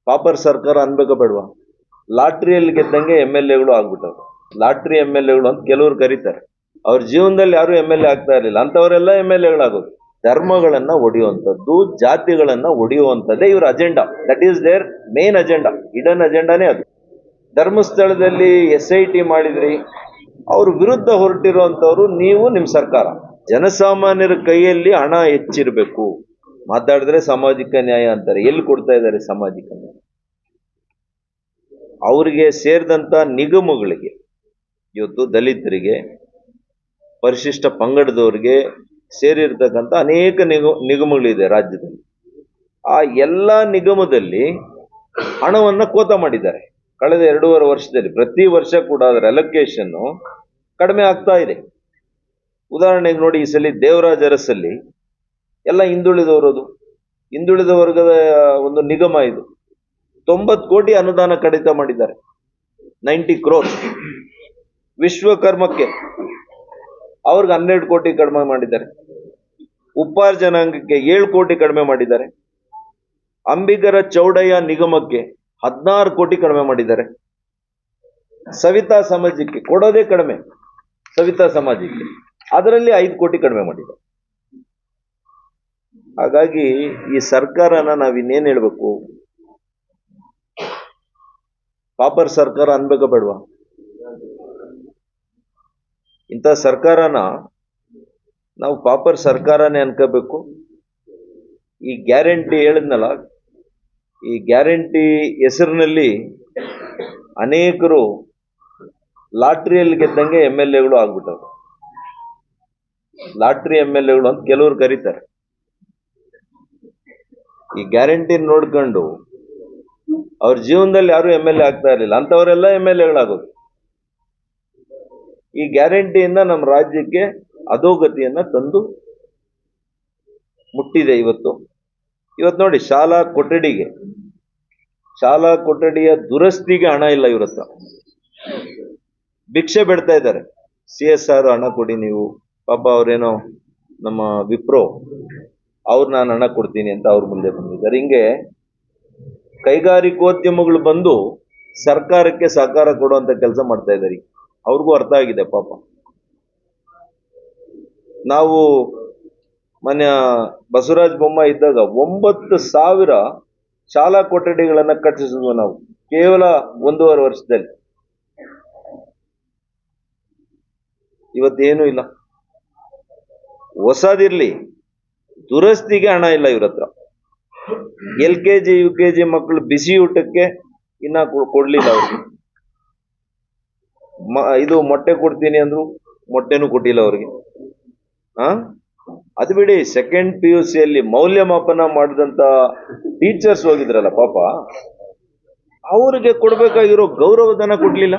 Pauper ಸರ್ಕಾರ ಅನ್ಬೇಕ ಬೇಡವಾ? ಲಾಟ್ರಿಯಲ್ಲಿ ಗೆದ್ದಂಗೆ MLAಗಳು ಆಗ್ಬಿಟ್ಟವ್ರು. ಲಾಟ್ರಿ MLAಗಳು ಅಂತ ಕೆಲವರು ಕರೀತಾರೆ. ಅವ್ರ ಜೀವನದಲ್ಲಿ ಯಾರು MLA ಆಗ್ತಾ ಇರಲಿಲ್ಲ, ಅಂತವರೆಲ್ಲ MLAಗಳಾಗೋದು. ಧರ್ಮಗಳನ್ನ ಒಡೆಯುವಂಥದ್ದು, ಜಾತಿಗಳನ್ನ ಒಡೆಯುವಂಥದ್ದೇ ಇವ್ರ agenda. That is their main agenda, hidden ಅಜೆಂಡಾನೇ ಅದು. ಧರ್ಮಸ್ಥಳದಲ್ಲಿ SIT ಮಾಡಿದ್ರಿ, ಅವ್ರ ವಿರುದ್ಧ ಹೊರಟಿರುವಂತವ್ರು ನೀವು, ನಿಮ್ ಸರ್ಕಾರ. ಜನಸಾಮಾನ್ಯರ ಕೈಯಲ್ಲಿ ಹಣ ಹೆಚ್ಚಿರಬೇಕು. ಮಾತಾಡಿದ್ರೆ ಸಾಮಾಜಿಕ ನ್ಯಾಯ ಅಂತಾರೆ. ಎಲ್ಲಿ ಕೊಡ್ತಾ ಇದ್ದಾರೆ ಸಾಮಾಜಿಕ ನ್ಯಾಯ? ಅವರಿಗೆ ಸೇರಿದಂತ ನಿಗಮಗಳಿಗೆ, ಇವತ್ತು ದಲಿತರಿಗೆ, ಪರಿಶಿಷ್ಟ ಪಂಗಡದವರಿಗೆ ಸೇರಿರ್ತಕ್ಕಂಥ ಅನೇಕ ನಿಗಮಗಳಿದೆ ರಾಜ್ಯದಲ್ಲಿ. ಆ ಎಲ್ಲ ನಿಗಮದಲ್ಲಿ ಹಣವನ್ನ ಕೋತ ಮಾಡಿದ್ದಾರೆ ಕಳೆದ 2.5 ವರ್ಷದಲ್ಲಿ. ಪ್ರತಿ ವರ್ಷ ಕೂಡ ಅದರ ಅಲೋಕೇಶನ್ ಕಡಿಮೆ ಆಗ್ತಾ ಇದೆ. ಉದಾಹರಣೆಗೆ ನೋಡಿ, ಈ ಸಲ ದೇವರಾಜ ಅರಸಲ್ಲಿ ಎಲ್ಲ ಹಿಂದುಳಿದವರದು, ಹಿಂದುಳಿದ ವರ್ಗದ ಒಂದು ನಿಗಮ ಇದು. 90 ಕೋಟಿ ಅನುದಾನ ಕಡಿತ ಮಾಡಿದ್ದಾರೆ, 90 crores. ವಿಶ್ವಕರ್ಮಕ್ಕೆ ಅವ್ರಿಗೆ 12 ಕೋಟಿ ಕಡಿಮೆ ಮಾಡಿದ್ದಾರೆ. ಉಪ್ಪಾರ ಜನಾಂಗಕ್ಕೆ 7 ಕೋಟಿ ಕಡಿಮೆ ಮಾಡಿದ್ದಾರೆ. ಅಂಬಿಗರ ಚೌಡಯ್ಯ ನಿಗಮಕ್ಕೆ 16 ಕೋಟಿ ಕಡಿಮೆ ಮಾಡಿದ್ದಾರೆ. ಸವಿತಾ ಸಮಾಜಕ್ಕೆ ಕೊಡೋದೇ ಕಡಿಮೆ, ಸವಿತಾ ಸಮಾಜಕ್ಕೆ ಅದರಲ್ಲಿ 5 ಕೋಟಿ ಕಡಿಮೆ ಮಾಡಿದ್ದಾರೆ. ಹಾಗಾಗಿ ಈ ಸರ್ಕಾರನ ನಾವಿನ್ನೇನ್ ಹೇಳ್ಬೇಕು? ಪಾಪರ್ ಸರ್ಕಾರ ಅನ್ಬೇಕ ಬೇಡವಾ? ಇಂಥ ಸರ್ಕಾರನ ನಾವು ಪಾಪರ್ ಸರ್ಕಾರನೇ ಅನ್ಕೋಬೇಕು. ಈ ಗ್ಯಾರಂಟಿ ಹೇಳಿದ್ನಲ್ಲ, ಈ ಗ್ಯಾರಂಟಿ ಹೆಸರಿನಲ್ಲಿ ಅನೇಕರು ಲಾಟ್ರಿಯಲ್ಲಿ ಗೆದ್ದಂಗೆ MLAಗಳು ಆಗ್ಬಿಟ್ಟವ್ರು. ಲಾಟ್ರಿ MLAಗಳು ಅಂತ ಕೆಲವರು ಕರೀತಾರೆ. ಈ ಗ್ಯಾರಂಟಿ ನೋಡ್ಕೊಂಡು ಅವ್ರ ಜೀವನದಲ್ಲಿ ಯಾರು MLA ಆಗ್ತಾ ಇರಲಿಲ್ಲ, ಅಂತವರೆಲ್ಲ MLAಗಳಾಗೋದು. ಈ ಗ್ಯಾರಂಟಿಯಿಂದ ನಮ್ಮ ರಾಜ್ಯಕ್ಕೆ ಅಧೋಗತಿಯನ್ನ ತಂದು ಮುಟ್ಟಿದೆ. ಇವತ್ತು ನೋಡಿ, ಶಾಲಾ ಕೊಠಡಿಯ ದುರಸ್ತಿಗೆ ಹಣ ಇಲ್ಲ ಇವ್ರ ಹತ್ರ. ಭಿಕ್ಷೆ ಬಿಡ್ತಾ ಇದ್ದಾರೆ. CSR ಹಣ ಕೊಡಿ ನೀವು. ಪಾಪ ಅವ್ರೇನೋ ನಮ್ಮ ವಿಪ್ರೋ ಅವ್ರು ನಾನು ಹಣ ಕೊಡ್ತೀನಿ ಅಂತ ಅವ್ರ ಮುಂದೆ ಬಂದಿದ್ದಾರೆ. ಹಿಂಗೆ ಕೈಗಾರಿಕೋದ್ಯಮಗಳು ಬಂದು ಸರ್ಕಾರಕ್ಕೆ ಸಹಕಾರ ಕೊಡುವಂತ ಕೆಲಸ ಮಾಡ್ತಾ ಇದ್ದಾರೆ. ಅವ್ರಿಗೂ ಅರ್ಥ ಆಗಿದೆ ಪಾಪ. ನಾವು ಮೊನ್ನೆ ಬಸವರಾಜ ಬೊಮ್ಮಾಯಿ ಇದ್ದಾಗ 9,000 ಶಾಲಾ ಕೊಠಡಿಗಳನ್ನ ಕಟ್ಟಿಸಿದ್ವು ನಾವು ಕೇವಲ 1.5 ವರ್ಷದಲ್ಲಿ. ಇವತ್ತೇನು ಇಲ್ಲ. ಹೊಸದಿರ್ಲಿ, ದುರಸ್ತಿಗೆ ಹಣ ಇಲ್ಲ ಇವ್ರ ಹತ್ರ. LKG UKG ಮಕ್ಕಳು ಬಿಸಿ ಊಟಕ್ಕೆ ಇನ್ನ ಕೊಡ್ಲಿಲ್ಲ ಅವ್ರಿಗೆ. ಇದು ಮೊಟ್ಟೆ ಕೊಡ್ತೀನಿ ಅಂದ್ರು, ಮೊಟ್ಟೆನೂ ಕೊಟ್ಟಿಲ್ಲ ಅವ್ರಿಗೆ. ಅದು ಬಿಡಿ, 2nd PUCಯಲ್ಲಿ ಮೌಲ್ಯಮಾಪನ ಮಾಡಿದಂತ ಟೀಚರ್ಸ್ ಹೋಗಿದ್ರಲ್ಲ ಪಾಪ, ಅವ್ರಿಗೆ ಕೊಡ್ಬೇಕಾಗಿರೋ ಗೌರವಧನ ಕೊಡ್ಲಿಲ್ಲ.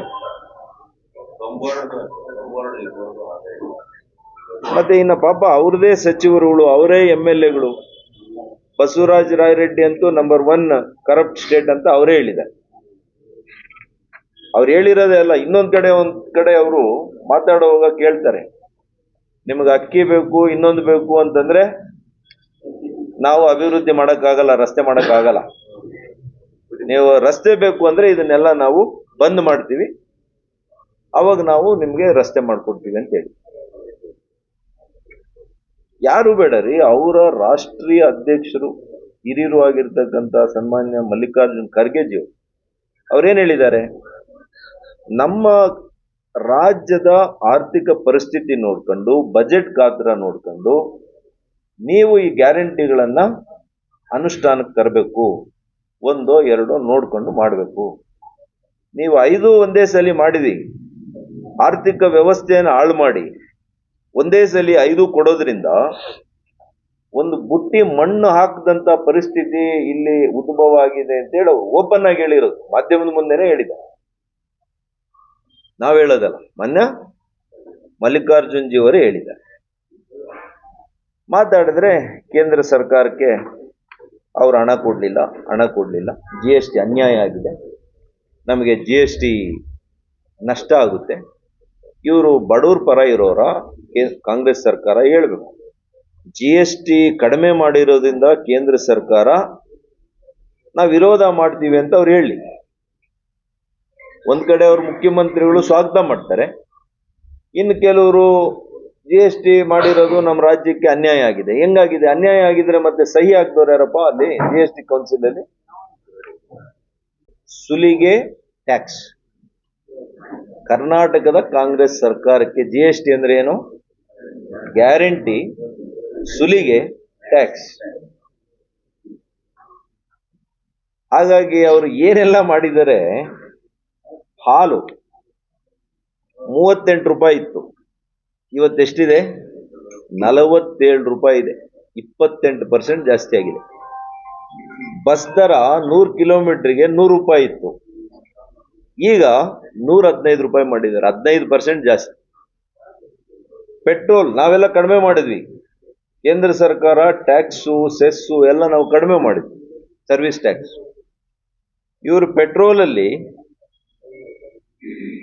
ಮತ್ತೆ ಇನ್ನ ಪಾಪ ಅವ್ರದೇ ಸಚಿವರುಗಳು, ಅವರೇ MLAಗಳು. ಬಸವರಾಜ ರಾಯರೆಡ್ಡಿ ಅಂತೂ ನಂಬರ್ 1 ಕರಪ್ಟ್ ಸ್ಟೇಟ್ ಅಂತ ಅವರೇ ಹೇಳಿದ್ದಾರೆ. ಅವ್ರು ಹೇಳಿರೋದೇ ಅಲ್ಲ, ಒಂದ್ ಕಡೆ ಅವರು ಮಾತಾಡುವಾಗ ಕೇಳ್ತಾರೆ, ನಿಮಗೆ ಅಕ್ಕಿ ಬೇಕು, ಇನ್ನೊಂದು ಬೇಕು ಅಂತಂದ್ರೆ ನಾವು ಅಭಿವೃದ್ಧಿ ಮಾಡಕ್ಕಾಗಲ್ಲ, ರಸ್ತೆ ಮಾಡಕ್ಕಾಗಲ್ಲ. ನೀವು ರಸ್ತೆ ಬೇಕು ಅಂದ್ರೆ ಇದನ್ನೆಲ್ಲ ನಾವು ಬಂದ್ ಮಾಡ್ತೀವಿ, ಅವಾಗ ನಾವು ನಿಮ್ಗೆ ರಸ್ತೆ ಮಾಡ್ಕೊಡ್ತೀವಿ ಅಂತ ಹೇಳಿ. ಯಾರು ಬೇಡ ರೀ, ಅವರ ರಾಷ್ಟ್ರೀಯ ಅಧ್ಯಕ್ಷರು, ಹಿರಿಯರು ಆಗಿರ್ತಕ್ಕಂಥ ಸನ್ಮಾನ್ಯ ಮಲ್ಲಿಕಾರ್ಜುನ್ ಖರ್ಗೆಜಿ ಅವ್ರೇನ್ ಹೇಳಿದ್ದಾರೆ? ನಮ್ಮ ರಾಜ್ಯದ ಆರ್ಥಿಕ ಪರಿಸ್ಥಿತಿ ನೋಡ್ಕೊಂಡು, ಬಜೆಟ್ ಗಾತ್ರ ನೋಡ್ಕೊಂಡು ನೀವು ಈ ಗ್ಯಾರಂಟಿಗಳನ್ನ ಅನುಷ್ಠಾನಕ್ಕೆ ತರಬೇಕು. 1 2 ನೋಡ್ಕೊಂಡು ಮಾಡಬೇಕು. ನೀವು 5 ಒಂದೇ ಸಲ ಮಾಡಿದಿ, ಆರ್ಥಿಕ ವ್ಯವಸ್ಥೆಯನ್ನು ಹಾಳು ಮಾಡಿ ಒಂದೇ ಸಲ 5 ಕೊಡೋದ್ರಿಂದ ಒಂದು ಬುಟ್ಟಿ ಮಣ್ಣು ಹಾಕದಂತ ಪರಿಸ್ಥಿತಿ ಇಲ್ಲಿ ಉದ್ಭವ ಆಗಿದೆ ಅಂತ ಹೇಳಿ ಓಪನ್ ಆಗಿ ಹೇಳಿರೋದು, ಮಾಧ್ಯಮದ ಮುಂದೆನೆ ಹೇಳಿದ್ದಾರೆ. ನಾವ್ ಹೇಳೋದಲ್ಲ, ಮೊನ್ನೆ ಮಲ್ಲಿಕಾರ್ಜುನ್ ಜಿ ಅವರೇ ಹೇಳಿದ್ದಾರೆ. ಮಾತಾಡಿದ್ರೆ ಕೇಂದ್ರ ಸರ್ಕಾರಕ್ಕೆ ಅವ್ರು ಹಣ ಕೊಡ್ಲಿಲ್ಲ, GST ಅನ್ಯಾಯ ಆಗಿದೆ, ನಮಗೆ GST ನಷ್ಟ ಆಗುತ್ತೆ. ಇವರು ಬಡವ್ರ ಪರ ಇರೋರ ಕಾಂಗ್ರೆಸ್ ಸರ್ಕಾರ ಹೇಳ್ಬೇಕು. GST ಕಡಿಮೆ ಮಾಡಿರೋದ್ರಿಂದ ಕೇಂದ್ರ ಸರ್ಕಾರ ನಾವು ವಿರೋಧ ಮಾಡ್ತೀವಿ ಅಂತ ಅವ್ರು ಹೇಳಿ. ಒಂದ್ ಕಡೆ ಅವ್ರು ಮುಖ್ಯಮಂತ್ರಿಗಳು ಸ್ವಾಗತ ಮಾಡ್ತಾರೆ, ಇನ್ನು ಕೆಲವರು GST ಮಾಡಿರೋದು ನಮ್ಮ ರಾಜ್ಯಕ್ಕೆ ಅನ್ಯಾಯ ಆಗಿದೆ. ಹೆಂಗಾಗಿದೆ? ಅನ್ಯಾಯ ಆಗಿದ್ರೆ ಮತ್ತೆ ಸಹಿ ಹಾಕ್ದವ್ರು ಯಾರಪ್ಪ ಅಲ್ಲಿ GST ಕೌನ್ಸಿಲ್ ಅಲ್ಲಿ? ಸುಲಿಗೆ ಟ್ಯಾಕ್ಸ್. ಕರ್ನಾಟಕದ ಕಾಂಗ್ರೆಸ್ ಸರ್ಕಾರಕ್ಕೆ GST ಅಂದ್ರೆ ಏನು? ಗ್ಯಾರಂಟಿ ಸುಲಿಗೆ ಟ್ಯಾಕ್ಸ್. ಹಾಗಾಗಿ ಅವರು ಏನೆಲ್ಲ ಮಾಡಿದರೆ, ಹಾಲು 38 ರೂಪಾಯಿ ಇತ್ತು, ಇವತ್ತೆಷ್ಟಿದೆ? 47 ರೂಪಾಯಿ ಇದೆ. 28% ಜಾಸ್ತಿ ಆಗಿದೆ. ಬಸ್ ದರ 100 ಕಿಲೋಮೀಟರ್ಗೆ 100 ರೂಪಾಯಿ ಇತ್ತು, ಈಗ 115 ರೂಪಾಯಿ ಮಾಡಿದ್ದಾರೆ. 15% ಜಾಸ್ತಿ. ಪೆಟ್ರೋಲ್ ನಾವೆಲ್ಲ ಕಡಿಮೆ ಮಾಡಿದ್ವಿ, ಕೇಂದ್ರ ಸರ್ಕಾರ ಟ್ಯಾಕ್ಸು ಸೆಸ್ಸು ಎಲ್ಲ ನಾವು ಕಡಿಮೆ ಮಾಡಿದ್ವಿ, ಸರ್ವಿಸ್ ಟ್ಯಾಕ್ಸ್. ಇವರು ಪೆಟ್ರೋಲ್ ಅಲ್ಲಿ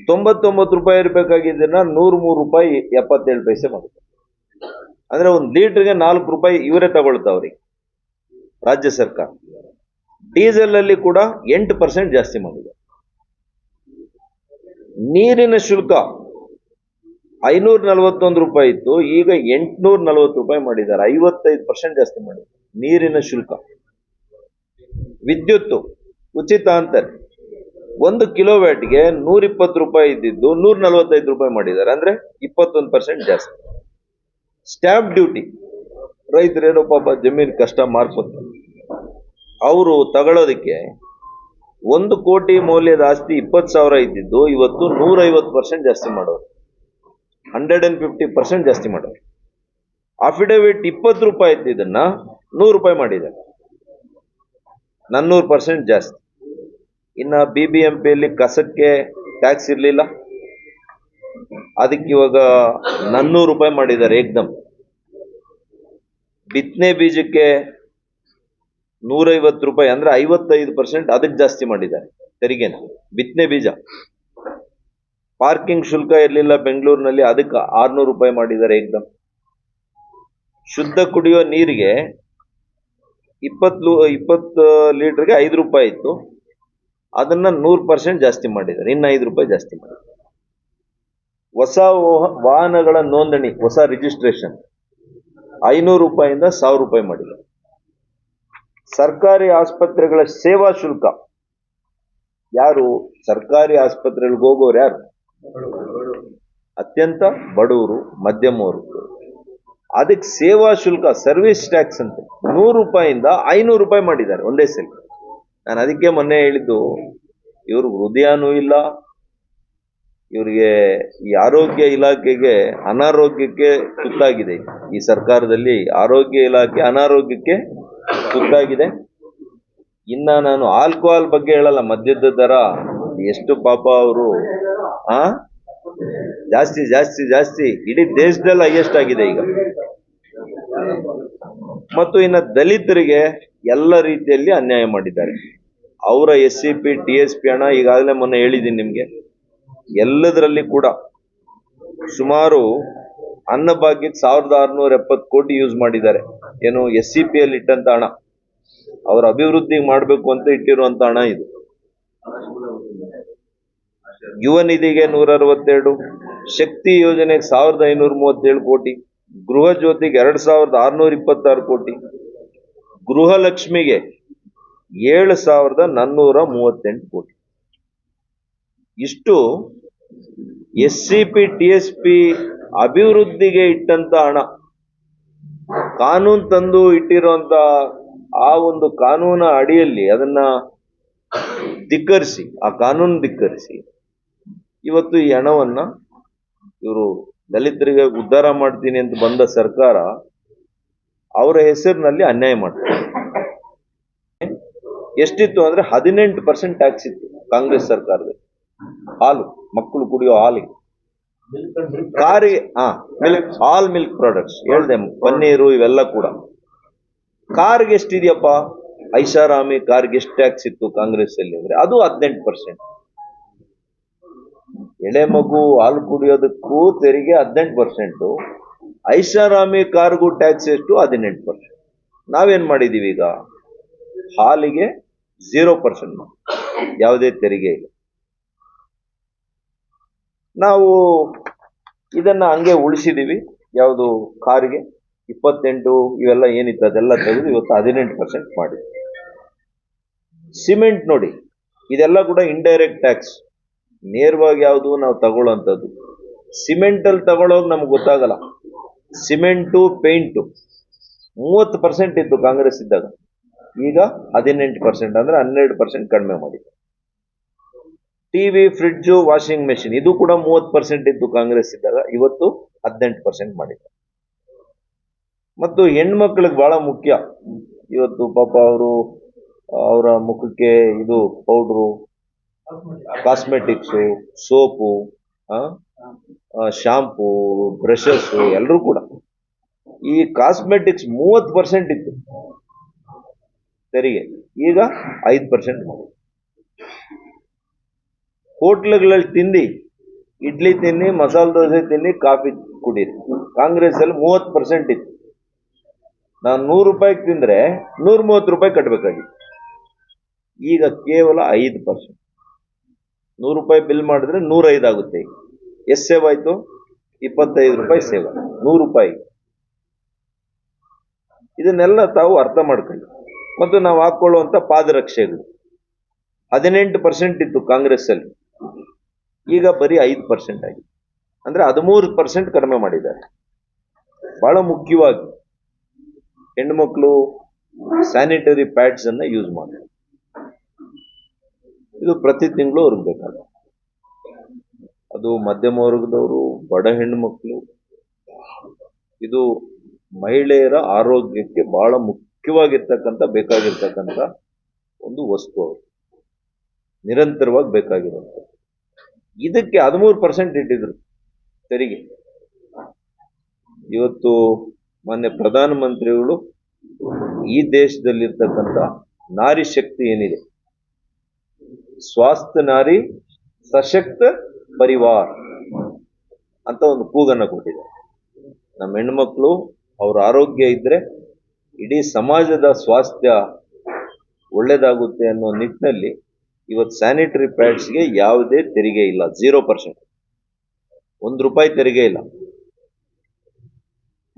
99 ರೂಪಾಯಿ ಇರಬೇಕಾಗಿದ್ದನ್ನ 103 ರೂಪಾಯಿ 77 ಪೈಸೆ ಮಾಡಿದ್ದಾರೆ. ಅಂದ್ರೆ ಒಂದು ಲೀಟರ್ಗೆ 4 ರೂಪಾಯಿ ಇವರೇ ತಗೊಳ್ತಾವ್ರಿ ರಾಜ್ಯ ಸರ್ಕಾರ. ಡೀಸೆಲ್ ಅಲ್ಲಿ ಕೂಡ 8% ಜಾಸ್ತಿ ಮಾಡಿದೆ. ನೀರಿನ ಶುಲ್ಕ 541 ರೂಪಾಯಿ ಇತ್ತು, ಈಗ 840 ರೂಪಾಯಿ ಮಾಡಿದ್ದಾರೆ. 55% ಜಾಸ್ತಿ ಮಾಡಿದ್ದಾರೆ ನೀರಿನ ಶುಲ್ಕ. ವಿದ್ಯುತ್ ಉಚಿತ ಅಂತಾರೆ, 1 ಕಿಲೋವ್ಯಾಟ್ಗೆ 120 ರೂಪಾಯಿ ಇದ್ದಿದ್ದು 145 ರೂಪಾಯಿ ಮಾಡಿದ್ದಾರೆ, ಅಂದ್ರೆ 21% ಜಾಸ್ತಿ. ಸ್ಟ್ಯಾಂಪ್ ಡ್ಯೂಟಿ, ರೈತರೇನೋ ಪಾಪ ಜಮೀನು ಕಷ್ಟ ಮಾರ್ಕೊತಾರೆ, ಅವರು ತಗೊಳ್ಳೋದಕ್ಕೆ 1 ಕೋಟಿ ಮೌಲ್ಯದ ಆಸ್ತಿ 20,000 ಇದ್ದಿದ್ದು ಇವತ್ತು 150% ಜಾಸ್ತಿ ಮಾಡೋರು, 150% ಜಾಸ್ತಿ ಮಾಡೋರು. ಅಫಿಡವಿಟ್ 20 ರೂಪಾಯಿ ಇದ್ದಿದ್ದನ್ನ 100 ರೂಪಾಯಿ ಮಾಡಿದ್ದಾರೆ, 400% ಜಾಸ್ತಿ. ಇನ್ನ BBMPಯಲ್ಲಿ ಕಸಕ್ಕೆ ಟ್ಯಾಕ್ಸ್ ಇರಲಿಲ್ಲ, ಅದಕ್ಕೆ ಇವಾಗ 400 ರೂಪಾಯಿ ಮಾಡಿದ್ದಾರೆ ಏಕ್ದಮ್. ಬಿತ್ತನೆ ಬೀಜಕ್ಕೆ 150 ರೂಪಾಯಿ, ಅಂದ್ರೆ 55% ಅದಕ್ಕೆ ಜಾಸ್ತಿ ಮಾಡಿದ್ದಾರೆ ತೆರಿಗೆನ, ಬಿತ್ತನೆ ಬೀಜ. ಪಾರ್ಕಿಂಗ್ ಶುಲ್ಕ ಇರಲಿಲ್ಲ ಬೆಂಗಳೂರಿನಲ್ಲಿ, ಅದಕ್ಕೆ 600 ರೂಪಾಯಿ ಮಾಡಿದ್ದಾರೆ ಏಕ್ದಮ್. ಶುದ್ಧ ಕುಡಿಯೋ ನೀರಿಗೆ 20 ಲೀಟರ್ಗೆ 5 ರೂಪಾಯಿ ಇತ್ತು, ಅದನ್ನ 100% ಜಾಸ್ತಿ ಮಾಡಿದ್ದಾರೆ, ಇನ್ನು 5 ರೂಪಾಯಿ ಜಾಸ್ತಿ ಮಾಡಿದ್ದಾರೆ. ಹೊಸ ವಾಹನಗಳ ನೋಂದಣಿ, ಹೊಸ ರಿಜಿಸ್ಟ್ರೇಷನ್ 500 ರೂಪಾಯಿಂದ 1000 ರೂಪಾಯಿ ಮಾಡಿದ್ದಾರೆ. ಸರ್ಕಾರಿ ಆಸ್ಪತ್ರೆಗಳ ಸೇವಾ ಶುಲ್ಕ, ಯಾರು ಸರ್ಕಾರಿ ಆಸ್ಪತ್ರೆಗಳಿಗೆ ಹೋಗೋರು ಯಾರು? ಅತ್ಯಂತ ಬಡವರು, ಮಧ್ಯಮವರು. ಅದಕ್ಕೆ ಸೇವಾ ಶುಲ್ಕ, ಸರ್ವಿಸ್ ಟ್ಯಾಕ್ಸ್ ಅಂತ 100 ರೂಪಾಯಿಂದ 500 ರೂಪಾಯಿ ಮಾಡಿದ್ದಾರೆ ಒಂದೇ ಸಲ. ನಾನು ಅದಕ್ಕೆ ಮೊನ್ನೆ ಹೇಳಿದ್ದು, ಇವರು ಹೃದಯನೂ ಇಲ್ಲ, ಇವರಿಗೆ ಈ ಆರೋಗ್ಯ ಇಲಾಖೆಗೆ ಅನಾರೋಗ್ಯಕ್ಕೆ ತುತ್ತಾಗಿದೆ. ಈ ಸರ್ಕಾರದಲ್ಲಿ ಆರೋಗ್ಯ ಇಲಾಖೆ ಅನಾರೋಗ್ಯಕ್ಕೆ ತುತ್ತಾಗಿದೆ. ಇನ್ನ ನಾನು ಆಲ್ಕೋಹಾಲ್ ಬಗ್ಗೆ ಹೇಳಲ್ಲ, ಮದ್ಯದ ದರ ಎಷ್ಟು ಪಾಪ ಅವರು ಜಾಸ್ತಿ ಜಾಸ್ತಿ ಜಾಸ್ತಿ, ಇಡೀ ದೇಶದಲ್ಲಿ ಹೈಯೆಸ್ಟ್ ಆಗಿದೆ ಈಗ. ಮತ್ತು ಇನ್ನು ದಲಿತರಿಗೆ ಎಲ್ಲ ರೀತಿಯಲ್ಲಿ ಅನ್ಯಾಯ ಮಾಡಿದ್ದಾರೆ. ಅವರ SCP TSP ಹಣ ಈಗಾಗಲೇ ಮೊನ್ನೆ ಹೇಳಿದ್ದೀನಿ ನಿಮ್ಗೆ, ಎಲ್ಲದರಲ್ಲಿ ಕೂಡ ಸುಮಾರು ಅನ್ನಭಾಗ್ಯಕ್ಕೆ 1670 ಕೋಟಿ ಯೂಸ್ ಮಾಡಿದ್ದಾರೆ. ಏನು SCP ಅಲ್ಲಿ ಇಟ್ಟಂತ ಹಣ, ಅವರ ಅಭಿವೃದ್ಧಿ ಮಾಡಬೇಕು ಅಂತ ಇಟ್ಟಿರುವಂತ ಹಣ ಇದು. ಯುವ ನಿಧಿಗೆ 162, ಶಕ್ತಿ ಯೋಜನೆಗೆ 1537 ಕೋಟಿ, ಗೃಹ ಜ್ಯೋತಿಗೆ 2626 ಕೋಟಿ, ಗೃಹಲಕ್ಷ್ಮಿಗೆ 7438 ಕೋಟಿ. ಇಷ್ಟು SCP TSP ಅಭಿವೃದ್ಧಿಗೆ ಇಟ್ಟಂತ ಹಣ. ಕಾನೂನು ತಂದು ಇಟ್ಟಿರುವಂತ ಆ ಒಂದು ಕಾನೂನ ಅಡಿಯಲ್ಲಿ ಅದನ್ನ ಧಿಕ್ಕರಿಸಿ, ಆ ಕಾನೂನು ಧಿಕ್ಕರಿಸಿ ಇವತ್ತು ಈ ಹಣವನ್ನ ಇವರು ದಲಿತರಿಗೆ ಉದ್ಧಾರ ಮಾಡ್ತೀನಿ ಅಂತ ಬಂದ ಸರ್ಕಾರ ಅವರ ಹೆಸರಿನಲ್ಲಿ ಅನ್ಯಾಯ ಮಾಡ್ತಾರೆ. ಎಷ್ಟಿತ್ತು ಅಂದ್ರೆ 18% ಟ್ಯಾಕ್ಸ್ ಇತ್ತು ಕಾಂಗ್ರೆಸ್ ಸರ್ಕಾರದಲ್ಲಿ. ಹಾಲು, ಮಕ್ಕಳು ಕುಡಿಯೋ ಹಾಲಿಗೆ, ಕಾರಿಗೆ ಆಲ್ ಮಿಲ್ಕ್ ಪ್ರಾಡಕ್ಟ್ಸ್ ಹೇಳ್ದೆ, ಪನ್ನೀರು ಇವೆಲ್ಲ ಕೂಡ. ಕಾರ್ಗೆ ಎಷ್ಟಿದೆಯಪ್ಪ? ಐಷಾರಾಮಿ ಕಾರ್ಗೆ ಎಷ್ಟು ಟ್ಯಾಕ್ಸ್ ಇತ್ತು ಕಾಂಗ್ರೆಸ್ ಅಲ್ಲಿ ಅಂದ್ರೆ ಅದು 18%. ಎಳೆ ಮಗು ಹಾಲು ಕುಡಿಯೋದಕ್ಕೂ ತೆರಿಗೆ 18%, ಐಷಾರಾಮಿ ಕಾರ್ಗೂ ಟ್ಯಾಕ್ಸ್ ಎಷ್ಟು? 18%. ನಾವೇನ್ ಮಾಡಿದೀವಿ ಈಗ? ಹಾಲಿಗೆ 0% ಯಾವುದೇ ತೆರಿಗೆ ಇಲ್ಲ. ನಾವು ಇದನ್ನ ಹಂಗೆ ಉಳಿಸಿದೀವಿ. ಯಾವುದು ಕಾರಿಗೆ 28 ಇವೆಲ್ಲ ಏನಿತ್ತು ಅದೆಲ್ಲ ತೆಗೆದು ಇವತ್ತು 18% ಮಾಡಿದ್ವಿ. ಸಿಮೆಂಟ್ ನೋಡಿ, ಇದೆಲ್ಲ ಕೂಡ ಇಂಡೈರೆಕ್ಟ್ ಟ್ಯಾಕ್ಸ್, ನೇರವಾಗಿ ಯಾವುದು ನಾವು ತಗೊಳ್ಳೋಂಥದ್ದು. ಸಿಮೆಂಟಲ್ಲಿ ತಗೊಳ್ಳೋದು ನಮ್ಗೆ ಗೊತ್ತಾಗಲ್ಲ. ಸಿಮೆಂಟು ಪೇಂಟು 30% ಇತ್ತು ಕಾಂಗ್ರೆಸ್ ಇದ್ದಾಗ, ಈಗ 18%, ಅಂದ್ರೆ 12% ಕಡಿಮೆ ಮಾಡಿದೆ. ಟಿವಿ, ಫ್ರಿಡ್ಜು, ವಾಷಿಂಗ್ ಮೆಷಿನ್ ಇದು ಕೂಡ 30% ಇತ್ತು ಕಾಂಗ್ರೆಸ್ ಇದ್ದಾಗ, ಇವತ್ತು 18% ಮಾಡಿದೆ. ಮತ್ತು ಹೆಣ್ಮಕ್ಳಿಗೆ ಬಹಳ ಮುಖ್ಯ. ಇವತ್ತು ಪಾಪ ಅವರ ಮುಖಕ್ಕೆ ಇದು powder, cosmetics, soap, shampoo, brushes ಎಲ್ಲರೂ ಕೂಡ. ಈ ಕಾಸ್ಮೆಟಿಕ್ಸ್ 30% ಇತ್ತು ತೆರಿಗೆ, ಈಗ 5% ಮಾಡಿ. ಹೋಟ್ಲುಗಳಲ್ಲಿ ತಿಂದು ಇಡ್ಲಿ ತಿನ್ನಿ, ಮಸಾಲೆ ದೋಸೆ ತಿನ್ನಿ, ಕಾಫಿ ಕುಡೀರಿ. ಕಾಂಗ್ರೆಸ್ ಅಲ್ಲಿ 30% ಇತ್ತು. ನಾನು 100 ರೂಪಾಯಿಗೆ ತಿಂದ್ರೆ 130 ರೂಪಾಯಿ ಕಟ್ಟಬೇಕಾಗಿತ್ತು. ಈಗ ಕೇವಲ 5%. 100 ರೂಪಾಯಿ ಬಿಲ್ ಮಾಡಿದ್ರೆ 105 ಆಗುತ್ತೆ. ಈಗ ಎಷ್ಟು ಸೇವ್ ಆಯ್ತು? 25 ರೂಪಾಯಿ ಸೇವ್ ಆಯ್ತು 100 ರೂಪಾಯಿ. ಇದನ್ನೆಲ್ಲ ತಾವು ಅರ್ಥ ಮಾಡ್ಕೊಳ್ಳಿ. ಮತ್ತು ನಾವು ಹಾಕೊಳ್ಳುವಂತ ಪಾದರಕ್ಷೆಗಳು 18% ಇತ್ತು ಕಾಂಗ್ರೆಸ್ ಅಲ್ಲಿ, ಈಗ ಬರೀ 5% ಆಗಿದೆ. ಅಂದ್ರೆ 13% ಕಡಿಮೆ ಮಾಡಿದ್ದಾರೆ. ಬಹಳ ಮುಖ್ಯವಾಗಿ ಹೆಣ್ಣುಮಕ್ಕಳು ಸ್ಯಾನಿಟರಿ ಪ್ಯಾಡ್ಸ್ ಅನ್ನ ಯೂಸ್ ಮಾಡಿ. ಇದು ಪ್ರತಿ ತಿಂಗಳು ಅವ್ರಿಗೆ ಬೇಕಾದ. ಅದು ಮಧ್ಯಮ ವರ್ಗದವರು, ಬಡ ಹೆಣ್ಣು ಮಕ್ಕಳು, ಇದು ಮಹಿಳೆಯರ ಆರೋಗ್ಯಕ್ಕೆ ಬಹಳ ಮುಖ್ಯವಾಗಿರ್ತಕ್ಕಂಥ ಬೇಕಾಗಿರ್ತಕ್ಕಂಥ ಒಂದು ವಸ್ತು. ಅವರು ನಿರಂತರವಾಗಿ ಬೇಕಾಗಿರುವಂಥ ಇದಕ್ಕೆ 13% ಇಟ್ಟಿದ್ರು ತೆರಿಗೆ. ಇವತ್ತು ಮಾನ್ಯ ಪ್ರಧಾನಮಂತ್ರಿಗಳು ಈ ದೇಶದಲ್ಲಿರ್ತಕ್ಕಂಥ ನಾರಿ ಶಕ್ತಿ ಏನಿದೆ, ಸ್ವಾಸ್ಥ್ಯ ನಾರಿ ಸಶಕ್ತ ಪರಿವಾರ ಅಂತ ಒಂದು ಕೂಗನ್ನ ಕೊಟ್ಟಿದ್ದಾರೆ. ನಮ್ಮ ಹೆಣ್ಮಕ್ಳು ಅವ್ರ ಆರೋಗ್ಯ ಇದ್ರೆ ಇಡೀ ಸಮಾಜದ ಸ್ವಾಸ್ಥ್ಯ ಒಳ್ಳೇದಾಗುತ್ತೆ ಅನ್ನೋ ನಿಟ್ಟಿನಲ್ಲಿ ಇವತ್ತು ಸ್ಯಾನಿಟರಿ ಪ್ಯಾಡ್ಸ್ಗೆ ಯಾವುದೇ ತೆರಿಗೆ ಇಲ್ಲ. 0%, 1 ರೂಪಾಯಿ ತೆರಿಗೆ ಇಲ್ಲ.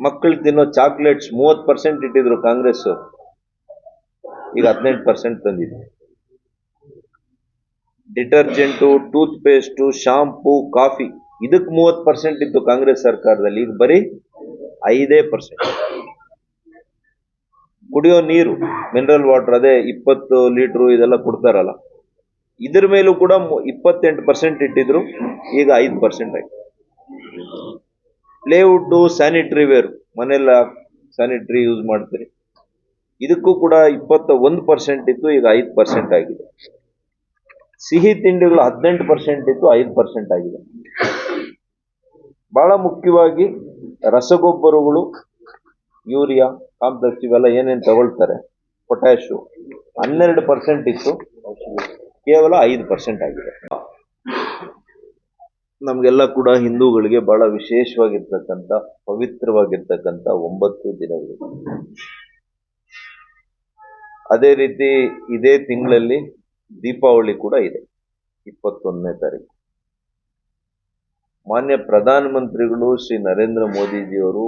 ಮಕ್ಕಳು ತಿನ್ನೋ ಚಾಕ್ಲೇಟ್ಸ್ 30% ಇಟ್ಟಿದ್ರು ಕಾಂಗ್ರೆಸ್, ಈಗ 18% ತಂದಿದೆ. Detergent, tooth paste, shampoo, coffee ಇದಕ್ಕೆ 30% ಇತ್ತು ಕಾಂಗ್ರೆಸ್ ಸರ್ಕಾರದಲ್ಲಿ, ಈಗ ಬರೀ 5%. ಕುಡಿಯೋ ನೀರು, ಮಿನರಲ್ ವಾಟರ್, ಅದೇ 20 ಲೀಟರ್ ಇದೆಲ್ಲ ಕೊಡ್ತಾರಲ್ಲ, ಇದ್ರ ಮೇಲೂ ಕೂಡ 28% ಇಟ್ಟಿದ್ರು, ಈಗ 5% ಆಯ್ತು. ಪ್ಲೇವುಡ್, ಸ್ಯಾನಿಟರಿ ವೇರ್, ಮನೆಯಲ್ಲ ಸ್ಯಾನಿಟರಿ ಯೂಸ್ ಮಾಡ್ತೀರಿ, ಇದಕ್ಕೂ ಕೂಡ 21% ಇತ್ತು, ಈಗ 5% ಆಗಿದೆ. ಸಿಹಿ ತಿಂಡಿಗಳು 18% ಇತ್ತು, 5% ಆಗಿದೆ. ಬಹಳ ಮುಖ್ಯವಾಗಿ ರಸಗೊಬ್ಬರಗಳು, ಯೂರಿಯಾ, ಕಾಂಪ್ಲೆಕ್ಸ್ ಇವೆಲ್ಲ ಏನೇನು ತಗೊಳ್ತಾರೆ, ಪೊಟ್ಯಾಶು 12% ಇತ್ತು, ಕೇವಲ 5% ಆಗಿದೆ. ನಮಗೆಲ್ಲ ಕೂಡ ಹಿಂದೂಗಳಿಗೆ ಬಹಳ ವಿಶೇಷವಾಗಿರ್ತಕ್ಕಂಥ, ಪವಿತ್ರವಾಗಿರ್ತಕ್ಕಂಥ 9 ದಿನಗಳು. ಅದೇ ರೀತಿ ಇದೇ ತಿಂಗಳಲ್ಲಿ ದೀಪಾವಳಿ ಕೂಡ ಇದೆ, 21ನೇ ತಾರೀಕು. ಮಾನ್ಯ ಪ್ರಧಾನಮಂತ್ರಿಗಳು ಶ್ರೀ ನರೇಂದ್ರ ಮೋದಿಜಿಯವರು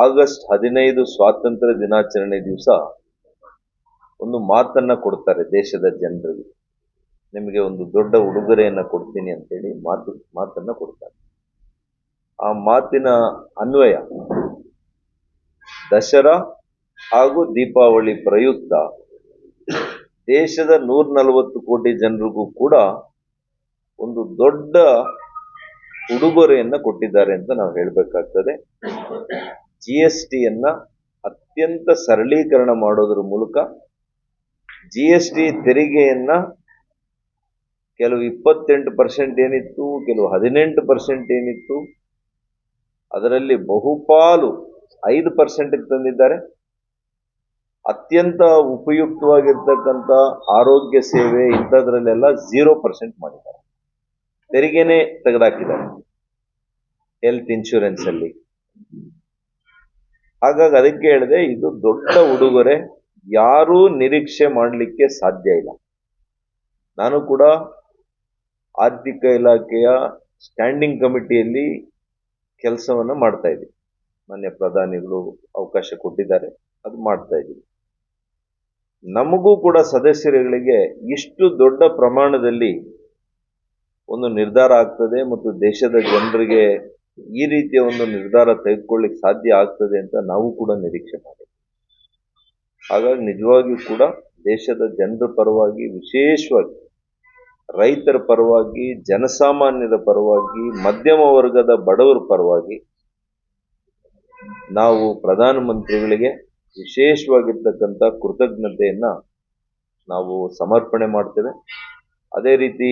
ಆಗಸ್ಟ್ 15 ಸ್ವಾತಂತ್ರ್ಯ ದಿನಾಚರಣೆ ದಿವಸ ಒಂದು ಮಾತನ್ನ ಕೊಡ್ತಾರೆ ದೇಶದ ಜನರಿಗೆ. ನಿಮಗೆ ಒಂದು ದೊಡ್ಡ ಉಡುಗೊರೆಯನ್ನ ಕೊಡ್ತೀನಿ ಅಂತೇಳಿ ಮಾತನ್ನ ಕೊಡ್ತಾರೆ. ಆ ಮಾತಿನ ಅನ್ವಯ ದಸರಾ ಹಾಗೂ ದೀಪಾವಳಿ ಪ್ರಯುಕ್ತ ದೇಶದ 140 ಕೋಟಿ ಜನರಿಗೂ ಕೂಡ ಒಂದು ದೊಡ್ಡ ಉಡುಗೊರೆಯನ್ನ ಕೊಟ್ಟಿದ್ದಾರೆ ಅಂತ ನಾವು ಹೇಳಬೇಕಾಗ್ತದೆ. GSTಯನ್ನ ಅತ್ಯಂತ ಸರಳೀಕರಣ ಮಾಡೋದ್ರ ಮೂಲಕ GST ತೆರಿಗೆಯನ್ನ ಕೆಲವು 28% ಏನಿತ್ತು, ಕೆಲವು 18% ಏನಿತ್ತು, ಅದರಲ್ಲಿ ಬಹುಪಾಲು 5% ತಂದಿದ್ದಾರೆ. ಅತ್ಯಂತ ಉಪಯುಕ್ತವಾಗಿರ್ತಕ್ಕಂಥ ಆರೋಗ್ಯ ಸೇವೆ ಇಂಥದ್ರಲ್ಲೆಲ್ಲ 0% ಮಾಡಿದ್ದಾರೆ, ತೆರಿಗೆನೇ ತೆಗೆದಾಕಿದ್ದಾರೆ ಹೆಲ್ತ್ ಇನ್ಶೂರೆನ್ಸ್ ಅಲ್ಲಿ. ಹಾಗಾಗಿ ಅದಕ್ಕೆ ಹೇಳಿದೆ, ಇದು ದೊಡ್ಡ ಉಡುಗೊರೆ ಯಾರೂ ನಿರೀಕ್ಷೆ ಮಾಡಲಿಕ್ಕೆ ಸಾಧ್ಯ ಇಲ್ಲ. ನಾನು ಕೂಡ ಆರ್ಥಿಕ ಇಲಾಖೆಯ ಸ್ಟ್ಯಾಂಡಿಂಗ್ ಕಮಿಟಿಯಲ್ಲಿ ಕೆಲಸವನ್ನು ಮಾಡ್ತಾ ಇದ್ದೀನಿ. ಮಾನ್ಯ ಪ್ರಧಾನಿಗಳು ಅವಕಾಶ ಕೊಟ್ಟಿದ್ದಾರೆ, ಅದು ಮಾಡ್ತಾ ಇದ್ದೀವಿ. ನಮಗೂ ಕೂಡ ಸದಸ್ಯರುಗಳಿಗೆ ಇಷ್ಟು ದೊಡ್ಡ ಪ್ರಮಾಣದಲ್ಲಿ ಒಂದು ನಿರ್ಧಾರ ಆಗ್ತದೆ ಮತ್ತು ದೇಶದ ಜನರಿಗೆ ಈ ರೀತಿಯ ಒಂದು ನಿರ್ಧಾರ ತೆಗೆದುಕೊಳ್ಳಿಕ್ಕೆ ಸಾಧ್ಯ ಆಗ್ತದೆ ಅಂತ ನಾವು ಕೂಡ ನಿರೀಕ್ಷೆ ಮಾಡಿದ್ವಿ. ಹಾಗಾಗಿ ನಿಜವಾಗಿಯೂ ಕೂಡ ದೇಶದ ಜನರ ಪರವಾಗಿ, ವಿಶೇಷವಾಗಿ ರೈತರ ಪರವಾಗಿ, ಜನಸಾಮಾನ್ಯರ ಪರವಾಗಿ, ಮಧ್ಯಮ ವರ್ಗದ ಬಡವರ ಪರವಾಗಿ ನಾವು ಪ್ರಧಾನಮಂತ್ರಿಗಳಿಗೆ ವಿಶೇಷವಾಗಿರ್ತಕ್ಕಂಥ ಕೃತಜ್ಞತೆಯನ್ನ ನಾವು ಸಮರ್ಪಣೆ ಮಾಡ್ತೇವೆ. ಅದೇ ರೀತಿ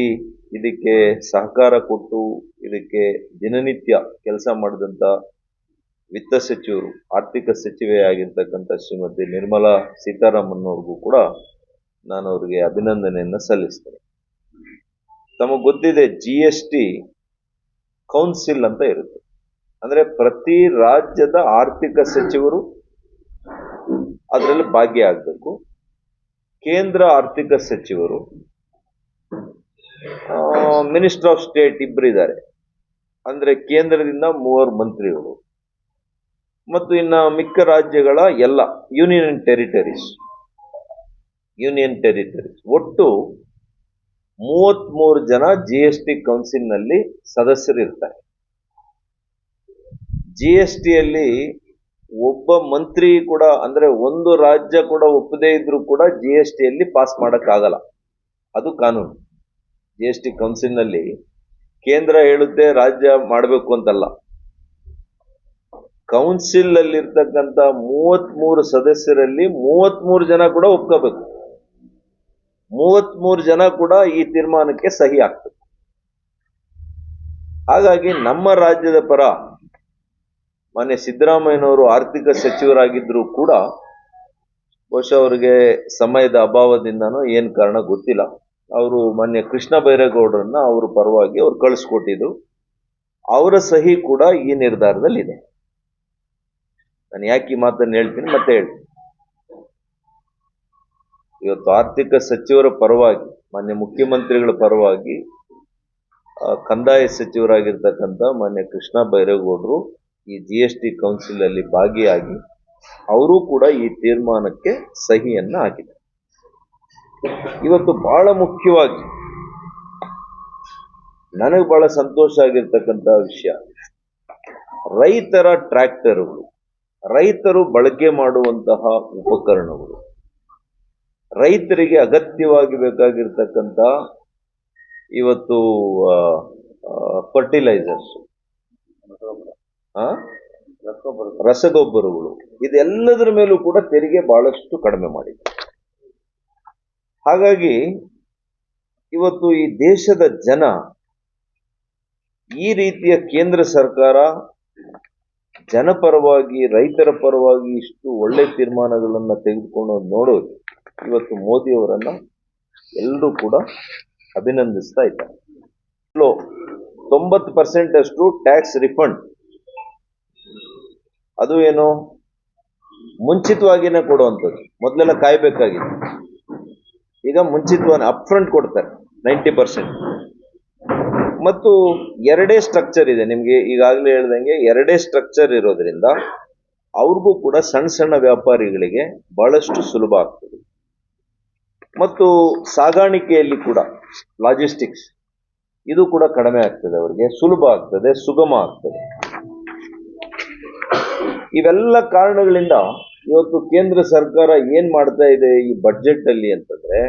ಇದಕ್ಕೆ ಸಹಕಾರ ಕೊಟ್ಟು ಇದಕ್ಕೆ ದಿನನಿತ್ಯ ಕೆಲಸ ಮಾಡಿದಂಥ ವಿತ್ತ ಸಚಿವರು, ಆರ್ಥಿಕ ಸಚಿವೆ ಆಗಿರ್ತಕ್ಕಂಥ ಶ್ರೀಮತಿ ನಿರ್ಮಲಾ ಸೀತಾರಾಮನ್ ಅವ್ರಿಗೂ ಕೂಡ ನಾನು ಅವರಿಗೆ ಅಭಿನಂದನೆಯನ್ನು ಸಲ್ಲಿಸ್ತೇನೆ. ತಮಗೆ ಗೊತ್ತಿದೆ, GST ಕೌನ್ಸಿಲ್ ಅಂತ ಇರುತ್ತೆ. ಅಂದ್ರೆ ಪ್ರತಿ ರಾಜ್ಯದ ಆರ್ಥಿಕ ಸಚಿವರು ಅದರಲ್ಲಿ ಭಾಗಿಯಾಗಬೇಕು. ಕೇಂದ್ರ ಆರ್ಥಿಕ ಸಚಿವರು, ಮಿನಿಸ್ಟರ್ ಆಫ್ ಸ್ಟೇಟ್ ಇಬ್ಬರು ಇದ್ದಾರೆ. ಅಂದ್ರೆ ಕೇಂದ್ರದಿಂದ 3 ಮಂತ್ರಿಗಳು ಮತ್ತು ಇನ್ನು ಮಿಕ್ಕ ರಾಜ್ಯಗಳ ಎಲ್ಲ ಯೂನಿಯನ್ ಟೆರಿಟರೀಸ್ ಒಟ್ಟು 33 ಜನ GST ಕೌನ್ಸಿಲ್ ನಲ್ಲಿ ಸದಸ್ಯರು ಇರ್ತಾರೆ. GSTಯಲ್ಲಿ ಒಬ್ಬ ಮಂತ್ರಿ ಕೂಡ, ಅಂದ್ರೆ ಒಂದು ರಾಜ್ಯ ಕೂಡ ಒಪ್ಪದೇ ಇದ್ರೂ ಕೂಡ GSTಯಲ್ಲಿ ಪಾಸ್ ಮಾಡಕ್ಕಾಗಲ್ಲ, ಅದು ಕಾನೂನು. GST ಕೌನ್ಸಿಲ್ ನಲ್ಲಿ ಕೇಂದ್ರ ಹೇಳುತ್ತೆ ರಾಜ್ಯ ಮಾಡಬೇಕು ಅಂತಲ್ಲ. ಕೌನ್ಸಿಲ್ ಅಲ್ಲಿ ಇರ್ತಕ್ಕಂಥ 33 ಸದಸ್ಯರಲ್ಲಿ 33 ಜನ ಕೂಡ ಒಪ್ಕೋಬೇಕು. 33 ಜನ ಕೂಡ ಈ ತೀರ್ಮಾನಕ್ಕೆ ಸಹಿ ಆಗ್ತದೆ. ಹಾಗಾಗಿ ನಮ್ಮ ರಾಜ್ಯದ ಪರ ಮಾನ್ಯ ಸಿದ್ದರಾಮಯ್ಯನವರು ಆರ್ಥಿಕ ಸಚಿವರಾಗಿದ್ರು ಕೂಡ, ಬಹುಶಃ ಅವರಿಗೆ ಸಮಯದ ಅಭಾವದಿಂದನೋ ಏನ್ ಕಾರಣ ಗೊತ್ತಿಲ್ಲ, ಅವರು ಮಾನ್ಯ ಕೃಷ್ಣ ಬೈರೇಗೌಡರನ್ನ ಅವ್ರ ಪರವಾಗಿ ಅವ್ರು ಕಳಿಸ್ಕೊಟ್ಟಿದ್ರು. ಅವರ ಸಹಿ ಕೂಡ ಈ ನಿರ್ಧಾರದಲ್ಲಿ ಇದೆ. ನಾನು ಯಾಕೆ ಈ ಮಾತನ್ನು ಹೇಳ್ತೀನಿ ಮತ್ತೆ ಹೇಳ್ತೀನಿ. ಇವತ್ತು ಆರ್ಥಿಕ ಸಚಿವರ ಪರವಾಗಿ, ಮಾನ್ಯ ಮುಖ್ಯಮಂತ್ರಿಗಳ ಪರವಾಗಿ ಕಂದಾಯ ಸಚಿವರಾಗಿರ್ತಕ್ಕಂಥ ಮಾನ್ಯ ಕೃಷ್ಣ ಬೈರೇಗೌಡರು ಈ GST ಕೌನ್ಸಿಲ್ ಅಲ್ಲಿ ಭಾಗಿಯಾಗಿ ಅವರು ಕೂಡ ಈ ತೀರ್ಮಾನಕ್ಕೆ ಸಹಿಯನ್ನ ಹಾಕಿದ್ದಾರೆ. ಇವತ್ತು ಬಹಳ ಮುಖ್ಯವಾಗಿ ನನಗೆ ಬಹಳ ಸಂತೋಷ ಆಗಿರ್ತಕ್ಕಂಥ ವಿಷಯ, ರೈತರ ಟ್ರ್ಯಾಕ್ಟರ್ಗಳು, ರೈತರು ಬಳಕೆ ಮಾಡುವಂತಹ ಉಪಕರಣಗಳು, ರೈತರಿಗೆ ಅಗತ್ಯವಾಗಿ ಬೇಕಾಗಿರ್ತಕ್ಕಂಥ ಇವತ್ತು ಫರ್ಟಿಲೈಸರ್ಸ್, ರಸಗೊಬ್ಬರಗಳು, ಇದೆಲ್ಲದರ ಮೇಲೂ ಕೂಡ ತೆರಿಗೆ ಬಹಳಷ್ಟು ಕಡಿಮೆ ಮಾಡಿದೆ. ಹಾಗಾಗಿ ಇವತ್ತು ಈ ದೇಶದ ಜನ ಈ ರೀತಿಯ ಕೇಂದ್ರ ಸರ್ಕಾರ ಜನಪರವಾಗಿ, ರೈತರ ಪರವಾಗಿ ಇಷ್ಟು ಒಳ್ಳೆ ತೀರ್ಮಾನಗಳನ್ನ ತೆಗೆದುಕೊಂಡು ನೋಡೋದು, ಇವತ್ತು ಮೋದಿಯವರನ್ನ ಎಲ್ಲರೂ ಕೂಡ ಅಭಿನಂದಿಸ್ತಾ ಇದ್ದಾರೆ. 90% ಅಷ್ಟು ಟ್ಯಾಕ್ಸ್ ರಿಫಂಡ್, ಅದು ಏನು ಮುಂಚಿತವಾಗಿನೇ ಕೊಡುವಂಥದ್ದು. ಮೊದಲೆಲ್ಲ ಕಾಯ್ಬೇಕಾಗಿತ್ತು, ಈಗ ಮುಂಚಿತವಾಗಿ ಅಪ್ಫ್ರಂಟ್ ಕೊಡ್ತಾರೆ 90%. ಮತ್ತು ಎರಡೇ ಸ್ಟ್ರಕ್ಚರ್ ಇದೆ ನಿಮ್ಗೆ, ಈಗಾಗಲೇ ಹೇಳ್ದಂಗೆ ಎರಡೇ ಸ್ಟ್ರಕ್ಚರ್ ಇರೋದ್ರಿಂದ ಅವ್ರಿಗೂ ಕೂಡ ಸಣ್ಣ ಸಣ್ಣ ವ್ಯಾಪಾರಿಗಳಿಗೆ ಬಹಳಷ್ಟು ಸುಲಭ ಆಗ್ತದೆ. ಮತ್ತು ಸಾಗಾಣಿಕೆಯಲ್ಲಿ ಕೂಡ ಲಾಜಿಸ್ಟಿಕ್ಸ್ ಇದು ಕೂಡ ಕಡಿಮೆ ಆಗ್ತದೆ, ಅವರಿಗೆ ಸುಲಭ ಆಗ್ತದೆ, ಸುಗಮ ಆಗ್ತದೆ. ಇವೆಲ್ಲ ಕಾರಣಗಳಿಂದ ಇವತ್ತು ಕೇಂದ್ರ ಸರ್ಕಾರ ಏನ್ ಮಾಡ್ತಾ ಇದೆ ಈ ಬಜೆಟ್ ಅಲ್ಲಿ ಅಂತಂದ್ರೆ,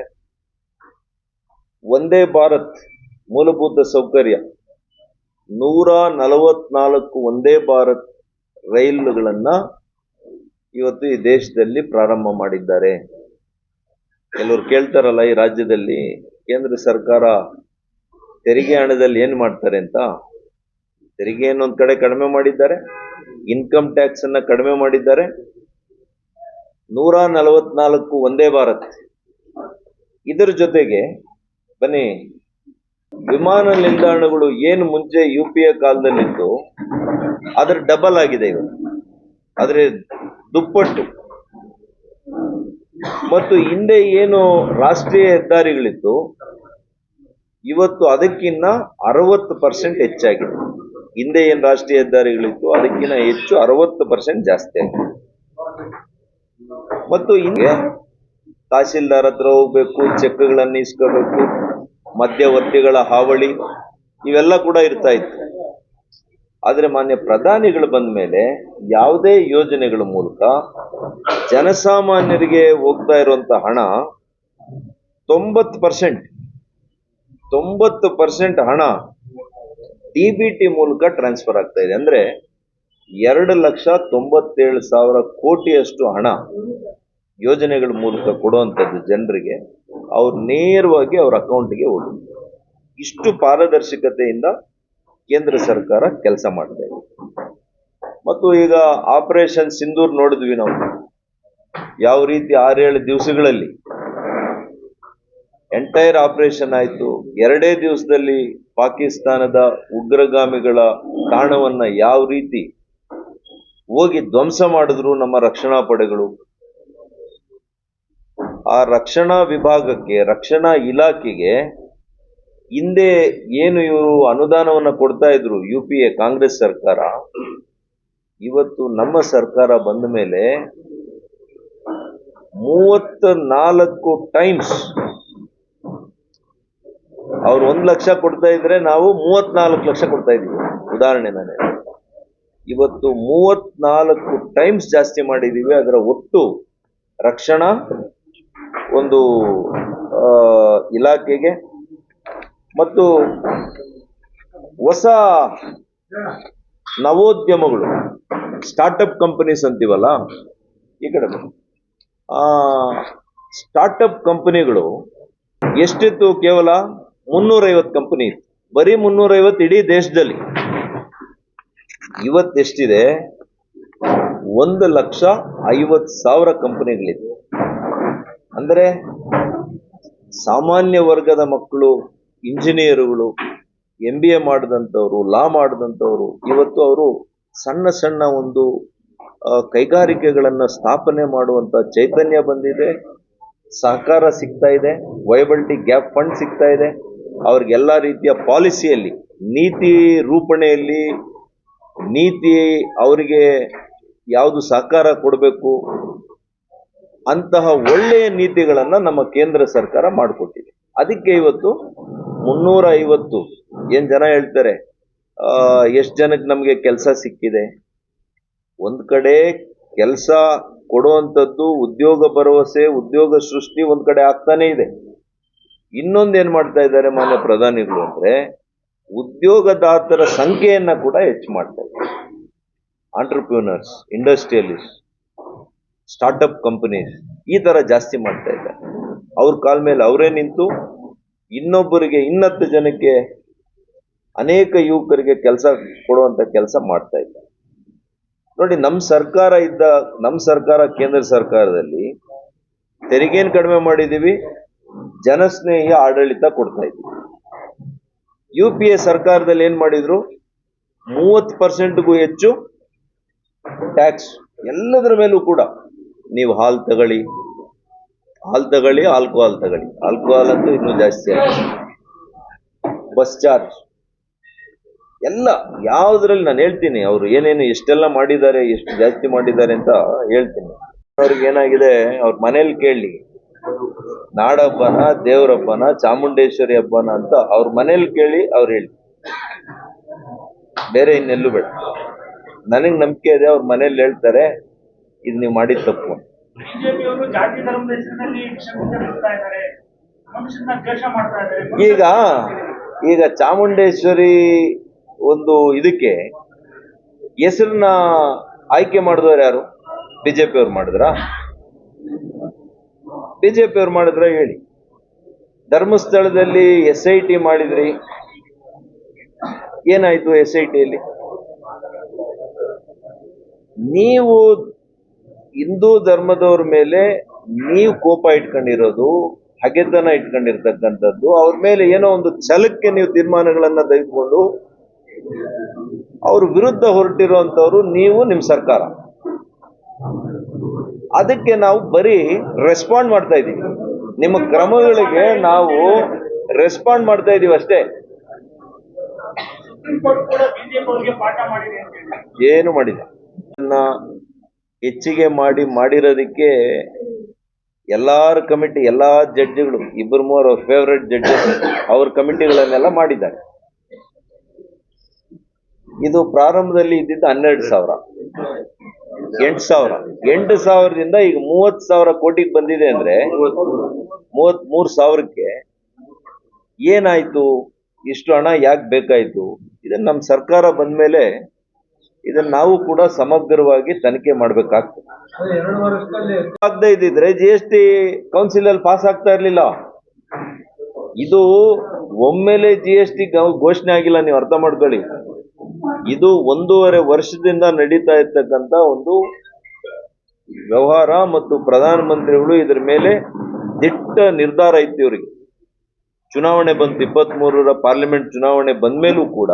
ವಂದೇ ಭಾರತ್ ಮೂಲಭೂತ ಸೌಕರ್ಯ 144 ವಂದೇ ಭಾರತ್ ರೈಲುಗಳನ್ನ ಇವತ್ತು ಈ ದೇಶದಲ್ಲಿ ಪ್ರಾರಂಭ ಮಾಡಿದ್ದಾರೆ. ಕೆಲವರು ಕೇಳ್ತಾರಲ್ಲ, ಈ ರಾಜ್ಯದಲ್ಲಿ ಕೇಂದ್ರ ಸರ್ಕಾರ ತೆರಿಗೆ ಹಣದಲ್ಲಿ ಏನ್ ಮಾಡ್ತಾರೆ ಅಂತ. ತೆರಿಗೆಯನ್ನು ಒಂದ್ ಕಡೆ ಕಡಿಮೆ ಮಾಡಿದ್ದಾರೆ, ಇನ್ಕಮ್ ಟ್ಯಾಕ್ಸ್ ಅನ್ನ ಕಡಿಮೆ ಮಾಡಿದ್ದಾರೆ. 144 ವಂದೇ ಭಾರತ್, ಇದರ ಜೊತೆಗೆ ಬನ್ನಿ ವಿಮಾನ ನಿಲ್ದಾಣಗಳು ಏನು ಮುಂಚೆ UPA ಕಾಲದಲ್ಲಿತ್ತು ಅದ್ರ ಡಬಲ್ ಆಗಿದೆ ಇವತ್ತು, ಆದ್ರೆ ದುಪ್ಪಟ್ಟು. ಮತ್ತು ಹಿಂದೆ ಏನು ರಾಷ್ಟ್ರೀಯ ಹೆದ್ದಾರಿಗಳಿತ್ತು, ಇವತ್ತು ಅದಕ್ಕಿಂತ 60% ಹೆಚ್ಚಾಗಿದೆ. ಹಿಂದೆ ಏನು ರಾಷ್ಟ್ರೀಯ ಹೆದ್ದಾರಿಗಳಿತ್ತು ಅದಕ್ಕಿಂತ ಹೆಚ್ಚು 60% ಜಾಸ್ತಿ ಆಗಿದೆ. ಮತ್ತು ಹಿಂಗೆ ತಹಶೀಲ್ದಾರ್ ಹತ್ರ ಹೋಗ್ಬೇಕು, ಚೆಕ್ಗಳನ್ನು ಇಸ್ಕೋಬೇಕು, ಮಧ್ಯವರ್ತಿಗಳ ಹಾವಳಿ ಇವೆಲ್ಲ ಕೂಡ ಇರ್ತಾ ಇತ್ತು. ಆದರೆ ಮಾನ್ಯ ಪ್ರಧಾನಿಗಳು ಬಂದ ಮೇಲೆ ಯಾವುದೇ ಯೋಜನೆಗಳ ಮೂಲಕ ಜನಸಾಮಾನ್ಯರಿಗೆ ಹೋಗ್ತಾ ಇರುವಂತ ಹಣ 90% ಹಣ ಡಿಬಿಟಿ ಮೂಲಕ ಟ್ರಾನ್ಸ್ಫರ್ ಆಗ್ತಾ ಇದೆ. ಅಂದ್ರೆ 2,97,000 ಕೋಟಿಯಷ್ಟು ಹಣ ಯೋಜನೆಗಳ ಮೂಲಕ ಕೊಡುವಂಥದ್ದು ಜನರಿಗೆ, ಅವ್ರು ನೇರವಾಗಿ ಅವ್ರ ಅಕೌಂಟ್ಗೆ ಹೋಗುತ್ತೆ. ಇಷ್ಟು ಪಾರದರ್ಶಕತೆಯಿಂದ ಕೇಂದ್ರ ಸರ್ಕಾರ ಕೆಲಸ ಮಾಡ್ತಾ ಇದೆ. ಮತ್ತು ಈಗ ಆಪರೇಷನ್ ಸಿಂಧೂರ್ ನೋಡಿದ್ವಿ ನಾವು, ಯಾವ ರೀತಿ 6-7 ದಿವಸಗಳಲ್ಲಿ ಎಂಟೈರ್ ಆಪರೇಷನ್ ಆಯ್ತು. 2 ದಿವಸದಲ್ಲಿ ಪಾಕಿಸ್ತಾನದ ಉಗ್ರಗಾಮಿಗಳ ತಾಣವನ್ನ ಯಾವ ರೀತಿ ಹೋಗಿ ಧ್ವಂಸ ಮಾಡಿದ್ರು ನಮ್ಮ ರಕ್ಷಣಾ ಪಡೆಗಳು. ಆ ರಕ್ಷಣಾ ವಿಭಾಗಕ್ಕೆ, ರಕ್ಷಣಾ ಇಲಾಖೆಗೆ ಹಿಂದೆ ಏನು ಇವರು ಅನುದಾನವನ್ನ ಕೊಡ್ತಾ ಇದ್ರು UPA ಕಾಂಗ್ರೆಸ್ ಸರ್ಕಾರ, ಇವತ್ತು ನಮ್ಮ ಸರ್ಕಾರ ಬಂದ ಮೇಲೆ 34 ಟೈಮ್ಸ್ ಅವ್ರು 1 ಲಕ್ಷ ಕೊಡ್ತಾ ಇದ್ರೆ ನಾವು 34 ಲಕ್ಷ ಕೊಡ್ತಾ ಇದೀವಿ. ಉದಾಹರಣೆ ನಾನೇ, ಇವತ್ತು 34 ಟೈಮ್ಸ್ ಜಾಸ್ತಿ ಮಾಡಿದೀವಿ. ಅದರ ಒಟ್ಟು ರಕ್ಷಣಾ ಒಂದು ಇಲಾಖೆಗೆ. ಮತ್ತು ಹೊಸ ನವೋದ್ಯಮಗಳು, ಸ್ಟಾರ್ಟ್ಅಪ್ ಕಂಪನೀಸ್ ಅಂತೀವಲ್ಲ, ಈ ಕಡೆ ಸ್ಟಾರ್ಟ್ಅಪ್ ಕಂಪನಿಗಳು ಎಷ್ಟಿತ್ತು? ಕೇವಲ 350 ಕಂಪನಿ ಇತ್ತು, ಬರೀ 350 ಇಡೀ ದೇಶದಲ್ಲಿ. ಇವತ್ತೆಷ್ಟಿದೆ? 1,50,000 ಕಂಪನಿಗಳಿದೆ. ಅಂದರೆ ಸಾಮಾನ್ಯ ವರ್ಗದ ಮಕ್ಕಳು, ಇಂಜಿನಿಯರ್ಗಳು, MBA ಮಾಡಿದಂಥವ್ರು, ಲಾ ಮಾಡಿದಂಥವ್ರು, ಇವತ್ತು ಅವರು ಸಣ್ಣ ಸಣ್ಣ ಒಂದು ಕೈಗಾರಿಕೆಗಳನ್ನು ಸ್ಥಾಪನೆ ಮಾಡುವಂತ ಚೈತನ್ಯ ಬಂದಿದೆ. ಸಹಕಾರ ಸಿಗ್ತಾ ಇದೆ, ವಯಬಿಲಿಟಿ ಗ್ಯಾಪ್ ಫಂಡ್ ಸಿಗ್ತಾ ಇದೆ. ಅವ್ರಿಗೆಲ್ಲ ರೀತಿಯ ಪಾಲಿಸಿಯಲ್ಲಿ, ನೀತಿ ರೂಪಣೆಯಲ್ಲಿ, ನೀತಿ ಅವರಿಗೆ ಯಾವುದು ಸಹಕಾರ ಕೊಡಬೇಕು ಅಂತಹ ಒಳ್ಳೆಯ ನೀತಿಗಳನ್ನ ನಮ್ಮ ಕೇಂದ್ರ ಸರ್ಕಾರ ಮಾಡಿಕೊಟ್ಟಿದೆ. ಅದಕ್ಕೆ ಇವತ್ತು 350 ಏನ್ ಜನ ಹೇಳ್ತಾರೆ, ಎಷ್ಟು ಜನಕ್ಕೆ ನಮಗೆ ಕೆಲಸ ಸಿಕ್ಕಿದೆ. ಒಂದ್ ಕಡೆ ಕೆಲಸ ಕೊಡುವಂಥದ್ದು, ಉದ್ಯೋಗ ಭರವಸೆ, ಉದ್ಯೋಗ ಸೃಷ್ಟಿ ಒಂದ್ ಕಡೆ ಆಗ್ತಾನೆ ಇದೆ. ಇನ್ನೊಂದೇನ್ ಮಾಡ್ತಾ ಇದ್ದಾರೆ ಮಾನ್ಯ ಪ್ರಧಾನಿಗಳು ಅಂದ್ರೆ, ಉದ್ಯೋಗದಾತರ ಸಂಖ್ಯೆಯನ್ನ ಕೂಡ ಹೆಚ್ಚು ಮಾಡ್ತಾ ಇದ್ದಾರೆ. ಆಂಟ್ರಪ್ರೂನರ್ಸ್, ಇಂಡಸ್ಟ್ರಿಯಲಿಸ್ಟ್, ಸ್ಟಾರ್ಟ್ಅಪ್ ಕಂಪನೀಸ್ ಈ ತರ ಜಾಸ್ತಿ ಮಾಡ್ತಾ ಇದ್ದಾರೆ. ಅವ್ರ ಕಾಲ ಮೇಲೆ ಅವರೇ ನಿಂತು ಇನ್ನೊಬ್ಬರಿಗೆ, 10 ಜನಕ್ಕೆ, ಅನೇಕ ಯುವಕರಿಗೆ ಕೆಲಸ ಕೊಡುವಂತ ಕೆಲಸ ಮಾಡ್ತಾ ಇದ್ದಾರೆ. ನೋಡಿ, ನಮ್ಮ ಸರ್ಕಾರ ಕೇಂದ್ರ ಸರ್ಕಾರದಲ್ಲಿ ತೆರಿಗೆಯನ್ನು ಕಡಿಮೆ ಮಾಡಿದೀವಿ, ಜನಸ್ನೇಹಿ ಆಡಳಿತ ಕೊಡ್ತಾ ಇದ್ದೀವಿ. UPA ಸರ್ಕಾರದಲ್ಲಿ ಏನ್ ಮಾಡಿದ್ರು? 30%ಗೂ ಹೆಚ್ಚು ಟ್ಯಾಕ್ಸ್ ಎಲ್ಲದರ ಮೇಲೂ ಕೂಡ. ನೀವು ಹಾಲು ತಗೊಳ್ಳಿ, ಆಲ್ಕೋಹಾಲ್ ತಗೊಳ್ಳಿ, ಆಲ್ಕೋಹಾಲ್ ಅಂತೂ ಇನ್ನೂ ಜಾಸ್ತಿ ಆಗಿದೆ. ಬಸ್ ಚಾರ್ಜ್ ಎಲ್ಲ, ಯಾವುದ್ರಲ್ಲಿ ನಾನು ಹೇಳ್ತೀನಿ ಅವರು ಏನೇನು ಎಷ್ಟೆಲ್ಲ ಮಾಡಿದ್ದಾರೆ, ಎಷ್ಟು ಜಾಸ್ತಿ ಮಾಡಿದ್ದಾರೆ ಅಂತ ಹೇಳ್ತೀನಿ. ಅವ್ರಿಗೆ ಏನಾಗಿದೆ, ಅವ್ರ ಮನೇಲಿ ಕೇಳಿ, ನಾಡಹಬ್ಬನ, ದೇವರಬ್ಬನ, ಚಾಮುಂಡೇಶ್ವರಿ ಹಬ್ಬನ ಅಂತ ಅವ್ರ ಮನೇಲಿ ಕೇಳಿ ಅವ್ರು ಹೇಳಿ, ಬೇರೆ ಇನ್ನೆಲ್ಲೂ ಬೇಡ. ನನಗೆ ನಂಬಿಕೆ ಇದೆ, ಅವ್ರ ಮನೇಲಿ ಹೇಳ್ತಾರೆ ಇದು ನೀವು ಮಾಡಿದ ತಪ್ಪು. ಈಗ ಚಾಮುಂಡೇಶ್ವರಿ ಒಂದು ಇದಕ್ಕೆ ಹೆಸರನ್ನ ಆಯ್ಕೆ ಮಾಡಿದವರು ಯಾರು? ಬಿಜೆಪಿ ಅವ್ರು ಮಾಡಿದ್ರ? ಬಿಜೆಪಿ ಅವ್ರು ಮಾಡಿದ್ರ ಹೇಳಿ. ಧರ್ಮಸ್ಥಳದಲ್ಲಿ SIT ಮಾಡಿದ್ರಿ, ಏನಾಯ್ತು SITಯಲ್ಲಿ? ನೀವು ಹಿಂದೂ ಧರ್ಮದವ್ರ ಮೇಲೆ ನೀವು ಕೋಪ ಇಟ್ಕೊಂಡಿರೋದು, ಹಗೆತನ ಇಟ್ಕೊಂಡಿರ್ತಕ್ಕಂಥದ್ದು, ಅವ್ರ ಮೇಲೆ ಏನೋ ಒಂದು ಛಲಕ್ಕೆ ನೀವು ತೀರ್ಮಾನಗಳನ್ನ ತೆಗೆದುಕೊಂಡು ಅವ್ರ ವಿರುದ್ಧ ಹೊರಟಿರುವಂತವ್ರು ನೀವು, ನಿಮ್ ಸರ್ಕಾರ. ಅದಕ್ಕೆ ನಾವು ಬರೀ ರೆಸ್ಪಾಂಡ್ ಮಾಡ್ತಾ ಇದ್ದೀವಿ. ನಿಮ್ಮ ಕ್ರಮಗಳಿಗೆ ನಾವು ರೆಸ್ಪಾಂಡ್ ಮಾಡ್ತಾ ಇದೀವಿ ಅಷ್ಟೇ. ಏನು ಮಾಡಿಲ್ಲ. ಹೆಚ್ಚಿಗೆ ಮಾಡಿರೋದಕ್ಕೆ ಎಲ್ಲಾರ ಕಮಿಟಿ, ಎಲ್ಲಾ ಜಡ್ಜಿಗಳು, ಇಬ್ಬರು ಮೂವರು ಫೇವರೇಟ್ ಜಡ್ಜಸ್, ಅವ್ರ ಕಮಿಟಿಗಳನ್ನೆಲ್ಲ ಮಾಡಿದ್ದಾರೆ. ಇದು ಪ್ರಾರಂಭದಲ್ಲಿ ಇದ್ದಿದ್ದು 12,000, 8,000, 8,000ದಿಂದ ಈಗ 30,000 ಕೋಟಿಗೆ ಬಂದಿದೆ ಅಂದ್ರೆ 33,000ಕ್ಕೆ ಏನಾಯ್ತು? ಇಷ್ಟು ಹಣ ಯಾಕೆ ಬೇಕಾಯ್ತು? ಇದನ್ನ ನಮ್ಮ ಸರ್ಕಾರ ಬಂದ್ಮೇಲೆ ಇದನ್ನ ನಾವು ಕೂಡ ಸಮಗ್ರವಾಗಿ ತನಿಖೆ ಮಾಡ್ಬೇಕಾಗ್ತದೆ. ಆಗದೆ ಇದ್ದಿದ್ರೆ GST ಕೌನ್ಸಿಲ್ ಅಲ್ಲಿ ಪಾಸ್ ಆಗ್ತಾ ಇರ್ಲಿಲ್ಲ. ಇದು ಒಮ್ಮೆಲೆ GST ಘೋಷಣೆ ಆಗಿಲ್ಲ, ನೀವು ಅರ್ಥ ಮಾಡ್ಕೊಳ್ಳಿ. ಇದು 1.5 ವರ್ಷದಿಂದ ನಡೀತಾ ಇರ್ತಕ್ಕಂಥ ಒಂದು ವ್ಯವಹಾರ ಮತ್ತು ಪ್ರಧಾನಮಂತ್ರಿಗಳು ಇದ್ರ ಮೇಲೆ ದಿಟ್ಟ ನಿರ್ಧಾರ ಇತ್ತು ಇವರಿಗೆ. ಚುನಾವಣೆ ಬಂತು, 23ರ ಪಾರ್ಲಿಮೆಂಟ್ ಚುನಾವಣೆ ಬಂದ ಮೇಲೂ ಕೂಡ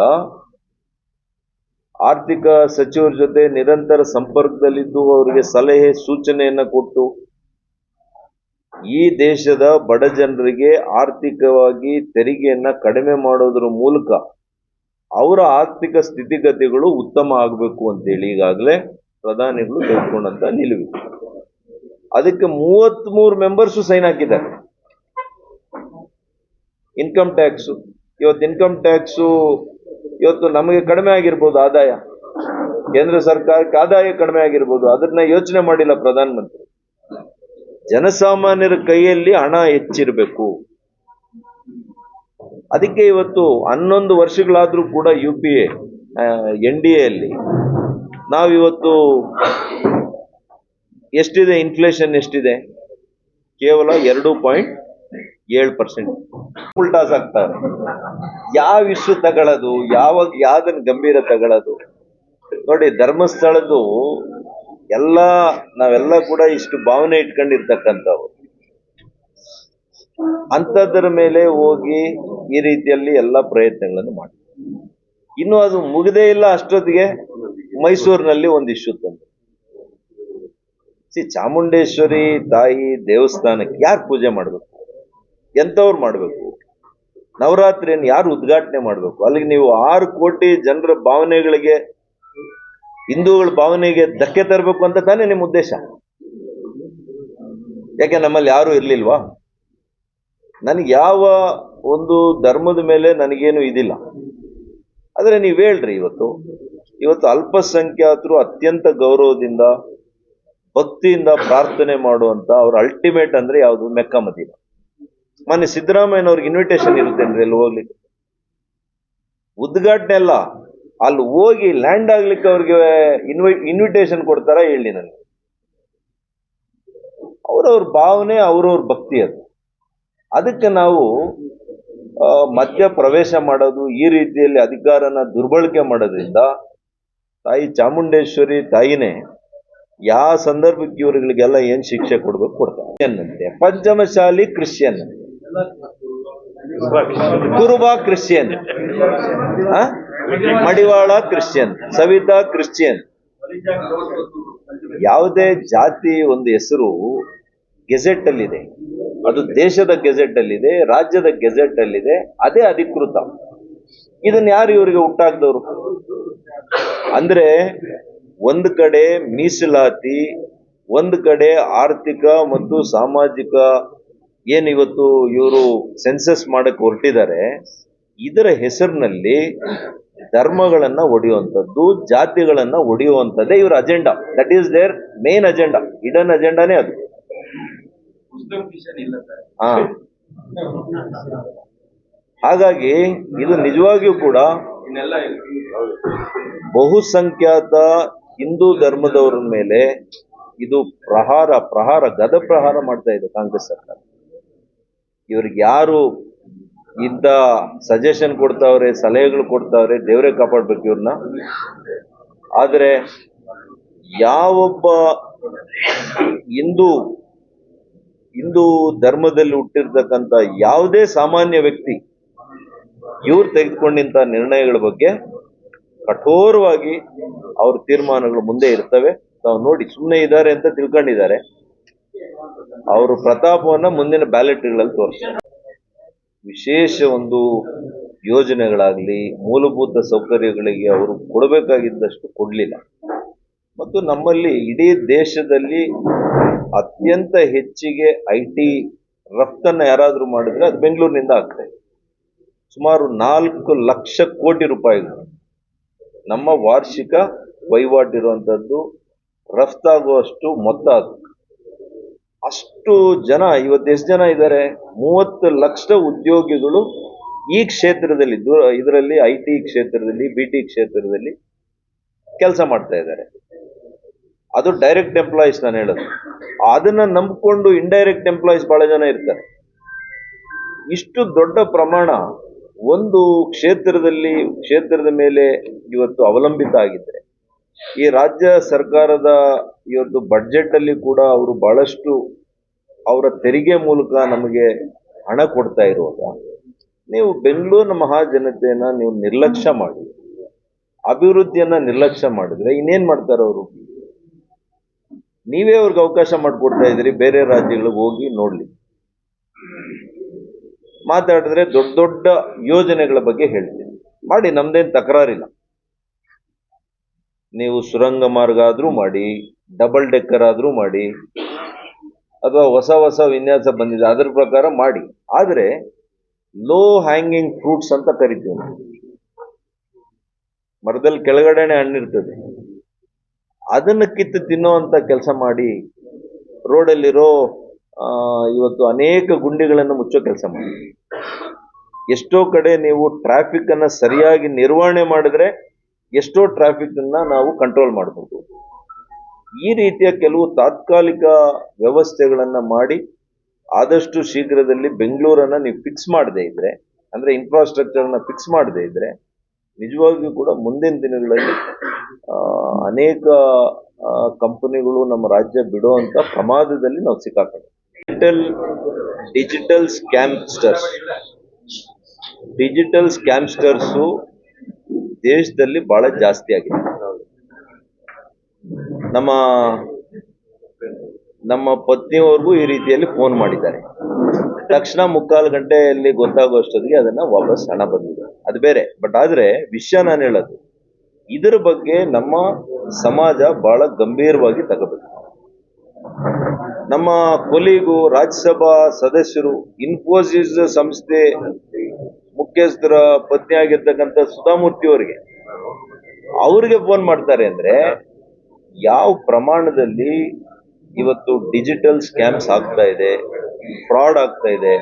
ಆರ್ಥಿಕ ಸಚಿವರ ಜೊತೆ ನಿರಂತರ ಸಂಪರ್ಕದಲ್ಲಿದ್ದು ಅವರಿಗೆ ಸಲಹೆ ಸೂಚನೆಯನ್ನ ಕೊಟ್ಟು ಈ ದೇಶದ ಬಡ ಜನರಿಗೆ ಆರ್ಥಿಕವಾಗಿ ತೆರಿಗೆಯನ್ನ ಕಡಿಮೆ ಮಾಡೋದ್ರ ಮೂಲಕ ಅವರ ಆರ್ಥಿಕ ಸ್ಥಿತಿಗತಿಗಳು ಉತ್ತಮ ಆಗಬೇಕು ಅಂತೇಳಿ ಈಗಾಗಲೇ ಪ್ರಧಾನಿಗಳು ತೆಗೆದುಕೊಂಡಂತ ನಿಲುವು. ಅದಕ್ಕೆ 33 ಮೆಂಬರ್ಸು ಸೈನ್ ಹಾಕಿದ್ದಾರೆ. ಇನ್ಕಮ್ ಟ್ಯಾಕ್ಸು, ಇವತ್ತು ಇನ್ಕಮ್ ಟ್ಯಾಕ್ಸು ಇವತ್ತು ನಮಗೆ ಕಡಿಮೆ ಆಗಿರ್ಬೋದು, ಆದಾಯ ಕೇಂದ್ರ ಸರ್ಕಾರಕ್ಕೆ ಆದಾಯ ಕಡಿಮೆ ಆಗಿರ್ಬೋದು, ಅದನ್ನ ಯೋಚನೆ ಮಾಡಿಲ್ಲ ಪ್ರಧಾನಮಂತ್ರಿ. ಜನಸಾಮಾನ್ಯರ ಕೈಯಲ್ಲಿ ಹಣ ಹೆಚ್ಚಿರಬೇಕು. ಅದಕ್ಕೆ ಇವತ್ತು 11 ವರ್ಷಗಳಾದ್ರೂ ಕೂಡ UPA NDA ಅಲ್ಲಿ ನಾವಿವತ್ತು ಎಷ್ಟಿದೆ, ಇನ್ಫ್ಲೇಷನ್ ಎಷ್ಟಿದೆ? ಕೇವಲ 2.7%. ಉಲ್ಟಾಸ್ ಆಗ್ತಾರೆ. ಯಾವ ಇಶ್ಯೂ ತಗೊಳ್ಳೋದು, ಯಾವ್ದನ್ನ ಗಂಭೀರ ತಗೊಳ್ಳೋದು? ನೋಡಿ, ಧರ್ಮಸ್ಥಳದ್ದು ನಾವೆಲ್ಲ ಕೂಡ ಇಷ್ಟು ಭಾವನೆ ಇಟ್ಕೊಂಡಿರ್ತಕ್ಕಂಥವ್ರು, ಅಂಥದ್ರ ಮೇಲೆ ಹೋಗಿ ಈ ರೀತಿಯಲ್ಲಿ ಎಲ್ಲ ಪ್ರಯತ್ನಗಳನ್ನು ಮಾಡಿ ಇನ್ನು ಅದು ಮುಗದೇ ಇಲ್ಲ. ಅಷ್ಟೊತ್ತಿಗೆ ಮೈಸೂರಿನಲ್ಲಿ ಒಂದು ಇಶ್ಯೂ ತಂದು, ಚಾಮುಂಡೇಶ್ವರಿ ತಾಯಿ ದೇವಸ್ಥಾನಕ್ಕೆ ಯಾರು ಪೂಜೆ ಮಾಡಬೇಕು? ಎಂಥವ್ರು ಮಾಡಬೇಕು? ನವರಾತ್ರಿಯನ್ನು ಯಾರು ಉದ್ಘಾಟನೆ ಮಾಡಬೇಕು? ಅಲ್ಲಿಗೆ ನೀವು 6 ಕೋಟಿ ಜನರ ಭಾವನೆಗಳಿಗೆ, ಹಿಂದೂಗಳ ಭಾವನೆಗೆ ಧಕ್ಕೆ ತರಬೇಕು ಅಂತ ತಾನೇ ನಿಮ್ಮ ಉದ್ದೇಶ? ಯಾಕೆ ನಮ್ಮಲ್ಲಿ ಯಾರು ಇರ್ಲಿಲ್ವಾ? ನನಗೆ ಯಾವ ಒಂದು ಧರ್ಮದ ಮೇಲೆ ನನಗೇನು ಇದಿಲ್ಲ. ಆದರೆ ನೀವು ಹೇಳ್ರಿ, ಇವತ್ತು ಅಲ್ಪಸಂಖ್ಯಾತರು ಅತ್ಯಂತ ಗೌರವದಿಂದ ಭಕ್ತಿಯಿಂದ ಪ್ರಾರ್ಥನೆ ಮಾಡುವಂತ ಅವ್ರ ಅಲ್ಟಿಮೇಟ್ ಅಂದ್ರೆ ಯಾವುದು? ಮೆಕ್ಕ ಮದೀನಾ. ಮೊನ್ನೆ ಸಿದ್ದರಾಮಯ್ಯನವ್ರಿಗೆ ಇನ್ವಿಟೇಷನ್ ಇರುತ್ತೇನ್ರಿ ಅಲ್ಲಿ ಹೋಗ್ಲಿಕ್ಕೆ? ಉದ್ಘಾಟನೆ ಅಲ್ಲ, ಅಲ್ಲಿ ಹೋಗಿ ಲ್ಯಾಂಡ್ ಆಗ್ಲಿಕ್ಕೆ ಅವ್ರಿಗೆ ಇನ್ವಿಟೇಷನ್ ಕೊಡ್ತಾರ? ಹೇಳಿ ನನಗೆ. ಅವ್ರವ್ರ ಭಾವನೆ, ಅವ್ರವ್ರ ಭಕ್ತಿ ಅದು. ಅದಕ್ಕೆ ನಾವು ಮಧ್ಯ ಪ್ರವೇಶ ಮಾಡೋದು, ಈ ರೀತಿಯಲ್ಲಿ ಅಧಿಕಾರನ ದುರ್ಬಳಕೆ ಮಾಡೋದ್ರಿಂದ ತಾಯಿ ಚಾಮುಂಡೇಶ್ವರಿ ತಾಯಿನೇ ಯಾವ ಸಂದರ್ಭಕ್ಕೆ ಇವ್ರುಗಳಿಗೆಲ್ಲ ಏನ್ ಶಿಕ್ಷೆ ಕೊಡ್ಬೇಕು ಕೊಡ್ತಾರೆ. ಪಂಚಮಶಾಲಿ ಕ್ರಿಶ್ಚಿಯನ್, ಕುರುಬ ಕ್ರಿಶ್ಚಿಯನ್, ಮಡಿವಾಳ ಕ್ರಿಶ್ಚಿಯನ್, ಸವಿತಾ ಕ್ರಿಶ್ಚಿಯನ್. ಯಾವುದೇ ಜಾತಿ ಒಂದು ಹೆಸರು ಗೆಜೆಟ್ ಅಲ್ಲಿದೆ, ಅದು ದೇಶದ ಗೆಜೆಟ್ ಅಲ್ಲಿದೆ, ರಾಜ್ಯದ ಗೆಜೆಟ್ ಅಲ್ಲಿದೆ, ಅದೇ ಅಧಿಕೃತ. ಇದನ್ನ ಯಾರು ಇವರಿಗೆ ಹುಟ್ಟಾಕ್ದವ್ರು? ಅಂದ್ರೆ ಒಂದು ಕಡೆ ಮೀಸಲಾತಿ, ಒಂದು ಕಡೆ ಆರ್ಥಿಕ ಮತ್ತು ಸಾಮಾಜಿಕ ಏನಿವತ್ತು ಇವರು ಸೆನ್ಸಸ್ ಮಾಡಕ್ ಹೊರಟಿದ್ದಾರೆ, ಇದರ ಹೆಸರಿನಲ್ಲಿ ಧರ್ಮಗಳನ್ನ ಒಡೆಯುವಂಥದ್ದು, ಜಾತಿಗಳನ್ನ ಒಡೆಯುವಂಥದ್ದೇ ಇವರ agenda. That is their main agenda, hidden ಅಜೆಂಡಾನೇ ಅದು. ಹಾಗಾಗಿ ಇದು ನಿಜವಾಗಿಯೂ ಕೂಡ ಬಹುಸಂಖ್ಯಾತ ಹಿಂದೂ ಧರ್ಮದವರ ಮೇಲೆ ಇದು ಗದ ಪ್ರಹಾರ ಮಾಡ್ತಾ ಇದೆ ಕಾಂಗ್ರೆಸ್ ಸರ್ಕಾರ. ಇವ್ರಿಗೆ ಯಾರು ಇಂಥ ಸಜೆಷನ್ ಕೊಡ್ತಾವ್ರೆ, ಸಲಹೆಗಳು ಕೊಡ್ತಾವ್ರೆ, ದೇವರೇ ಕಾಪಾಡ್ಬೇಕು ಇವ್ರನ್ನ. ಆದ್ರೆ ಯಾವೊಬ್ಬ ಹಿಂದೂ ಧರ್ಮದಲ್ಲಿ ಹುಟ್ಟಿರ್ತಕ್ಕಂಥ ಯಾವುದೇ ಸಾಮಾನ್ಯ ವ್ಯಕ್ತಿ ಇವ್ರು ತೆಗೆದುಕೊಂಡಂತ ನಿರ್ಣಯಗಳ ಬಗ್ಗೆ ಕಠೋರವಾಗಿ ಅವ್ರ ತೀರ್ಮಾನಗಳು ಮುಂದೆ ಇರ್ತವೆ. ತಾವು ನೋಡಿ, ಸುಮ್ಮನೆ ಇದ್ದಾರೆ ಅಂತ ತಿಳ್ಕೊಂಡಿದ್ದಾರೆ. ಅವರು ಪ್ರತಾಪವನ್ನ ಮುಂದಿನ ಬ್ಯಾಲೆಟ್ಗಳಲ್ಲಿ ತೋರಿಸ್ತಾರೆ. ವಿಶೇಷ ಒಂದು ಯೋಜನೆಗಳಾಗ್ಲಿ, ಮೂಲಭೂತ ಸೌಕರ್ಯಗಳಿಗೆ ಅವರು ಕೊಡಬೇಕಾಗಿದ್ದಷ್ಟು ಕೊಡ್ಲಿಲ್ಲ. ಮತ್ತು ನಮ್ಮಲ್ಲಿ ಇಡೀ ದೇಶದಲ್ಲಿ ಅತ್ಯಂತ ಹೆಚ್ಚಿಗೆ IT ರಫ್ತನ್ನ ಯಾರಾದ್ರೂ ಮಾಡಿದ್ರೆ ಅದು ಬೆಂಗಳೂರಿನಿಂದ ಆಗ್ತಾ ಇದೆ. ಸುಮಾರು 4 ಲಕ್ಷ ಕೋಟಿ ರೂಪಾಯಿಗಳು ನಮ್ಮ ವಾರ್ಷಿಕ ವಹಿವಾಟು ಇರುವಂತದ್ದು, ರಫ್ತಾಗುವಷ್ಟು ಮೊತ್ತ ಅದು. ಅಷ್ಟು ಜನ, ಇವತ್ತು ಎಷ್ಟು ಜನ ಇದ್ದಾರೆ? 30 ಲಕ್ಷ ಉದ್ಯೋಗಿಗಳು ಈ ಕ್ಷೇತ್ರದಲ್ಲಿ, ಇದರಲ್ಲಿ IT ಕ್ಷೇತ್ರದಲ್ಲಿ, BT ಕ್ಷೇತ್ರದಲ್ಲಿ ಕೆಲಸ ಮಾಡ್ತಾ ಇದ್ದಾರೆ. ಅದು ಡೈರೆಕ್ಟ್ ಎಂಪ್ಲಾಯೀಸ್ ನಾನು ಹೇಳೋದು. ಅದನ್ನ ನಂಬಿಕೊಂಡು ಇಂಡೈರೆಕ್ಟ್ ಎಂಪ್ಲಾಯೀಸ್ ಬಹಳ ಜನ ಇರ್ತಾರೆ. ಇಷ್ಟು ದೊಡ್ಡ ಪ್ರಮಾಣ ಒಂದು ಕ್ಷೇತ್ರದ ಮೇಲೆ ಇವತ್ತು ಅವಲಂಬಿತ ಆಗಿದ್ರೆ, ಈ ರಾಜ್ಯ ಸರ್ಕಾರದ ಇವತ್ತು ಬಡ್ಜೆಟ್ ಅಲ್ಲಿ ಕೂಡ ಅವರು ಬಹಳಷ್ಟು ಅವರ ತೆರಿಗೆ ಮೂಲಕ ನಮಗೆ ಹಣ ಕೊಡ್ತಾ ಇರುವಾಗ, ನೀವು ಬೆಂಗಳೂರಿನ ಮಹಾಜನತೆಯನ್ನ ನೀವು ನಿರ್ಲಕ್ಷ್ಯ ಮಾಡಿ, ಅಭಿವೃದ್ಧಿಯನ್ನ ನಿರ್ಲಕ್ಷ್ಯ ಮಾಡಿದ್ರೆ ಇನ್ನೇನ್ ಮಾಡ್ತಾರೆ ಅವರು? ನೀವೇ ಅವ್ರಿಗೆ ಅವಕಾಶ ಮಾಡಿಕೊಡ್ತಾ ಇದ್ದೀರಿ ಬೇರೆ ರಾಜ್ಯಗಳಿಗೆ ಹೋಗಿ ನೋಡ್ಲಿ. ಮಾತಾಡಿದ್ರೆ ದೊಡ್ಡ ದೊಡ್ಡ ಯೋಜನೆಗಳ ಬಗ್ಗೆ ಹೇಳ್ತೀನಿ, ಮಾಡಿ, ನಮ್ದೇನ್ ತಕರಾರಿಲ್ಲ. ನೀವು ಸುರಂಗ ಮಾರ್ಗ ಆದ್ರೂ ಮಾಡಿ, ಡಬಲ್ ಡೆಕ್ಕರ್ ಆದ್ರೂ ಮಾಡಿ, ಅಥವಾ ಹೊಸ ವಿನ್ಯಾಸ ಬಂದಿದೆ ಅದ್ರ ಪ್ರಕಾರ ಮಾಡಿ. ಆದ್ರೆ ಲೋ ಹ್ಯಾಂಗಿಂಗ್ ಫ್ರೂಟ್ಸ್ ಅಂತ ಕರಿತೀವಿ ನಾವು. ಮರದಲ್ಲಿ ಕೆಳಗಡೆನೆ ಹಣ್ಣಿರ್ತದೆ, ಅದನ್ನ ಕಿತ್ತು ತಿನ್ನೋವಂಥ ಕೆಲಸ ಮಾಡಿ, ರೋಡಲ್ಲಿರೋ ಇವತ್ತು ಅನೇಕ ಗುಂಡಿಗಳನ್ನು ಮುಚ್ಚೋ ಕೆಲಸ ಮಾಡಿ. ಎಷ್ಟೋ ಕಡೆ ನೀವು ಟ್ರಾಫಿಕ್ ಅನ್ನ ಸರಿಯಾಗಿ ನಿರ್ವಹಣೆ ಮಾಡಿದ್ರೆ ಎಷ್ಟೋ ಟ್ರಾಫಿಕ್ ಅನ್ನ ನಾವು ಕಂಟ್ರೋಲ್ ಮಾಡಬಹುದು. ಈ ರೀತಿಯ ಕೆಲವು ತಾತ್ಕಾಲಿಕ ವ್ಯವಸ್ಥೆಗಳನ್ನ ಮಾಡಿ ಆದಷ್ಟು ಶೀಘ್ರದಲ್ಲಿ ಬೆಂಗಳೂರನ್ನ ನೀವು ಫಿಕ್ಸ್ ಮಾಡದೇ ಇದ್ರೆ, ಅಂದ್ರೆ ಇನ್ಫ್ರಾಸ್ಟ್ರಕ್ಚರ್ನ ಫಿಕ್ಸ್ ಮಾಡದೇ ಇದ್ರೆ, ನಿಜವಾಗಿಯೂ ಕೂಡ ಮುಂದಿನ ದಿನಗಳಲ್ಲಿ ಅನೇಕ ಕಂಪನಿಗಳು ನಮ್ಮ ರಾಜ್ಯ ಬಿಡುವಂತ ಪ್ರಮಾದದಲ್ಲಿ ನಾವು ಸಿಕ್ಕಾಕೊಂಡು. ಡಿಜಿಟಲ್ ಸ್ಕ್ಯಾಮ್ಸ್ಟರ್ಸು ದೇಶದಲ್ಲಿ ಬಹಳ ಜಾಸ್ತಿ ಆಗಿದೆ. ನಮ್ಮ ಪತ್ನಿಯವ್ರಿಗೂ ಈ ರೀತಿಯಲ್ಲಿ ಫೋನ್ ಮಾಡಿದ್ದಾರೆ. ತಕ್ಷಣ 3/4 ಗಂಟೆಯಲ್ಲಿ ಗೊತ್ತಾಗುವಷ್ಟೊತ್ತಿಗೆ ಅದನ್ನ ವಾಪಸ್ ಹಣ ಬಂದಿದೆ, ಅದು ಬೇರೆ. ಬಟ್ ಆದ್ರೆ ವಿಷಯ ನಾನು ಹೇಳೋದು, ಇದರ ಬಗ್ಗೆ ನಮ್ಮ ಸಮಾಜ ಬಹಳ ಗಂಭೀರವಾಗಿ ತಗೋಬೇಕು. ನಮ್ಮ ಕೊಲೀಗು, ರಾಜ್ಯಸಭಾ ಸದಸ್ಯರು, ಇನ್ಫೋಸಿಸ್ ಸಂಸ್ಥೆ ಮುಖ್ಯಸ್ಥರ ಪತ್ನಿ ಆಗಿರ್ತಕ್ಕಂಥ ಸುಧಾಮೂರ್ತಿ ಅವ್ರಿಗೆ ಫೋನ್ ಮಾಡ್ತಾರೆ ಅಂದ್ರೆ ಯಾವ ಪ್ರಮಾಣದಲ್ಲಿ ಇವತ್ತು ಡಿಜಿಟಲ್ ಸ್ಕ್ಯಾಮ್ಸ್ ಆಗ್ತಾ ಇದೆ, ಫ್ರಾಡ್ ಆಗ್ತಾ ಇದೆ.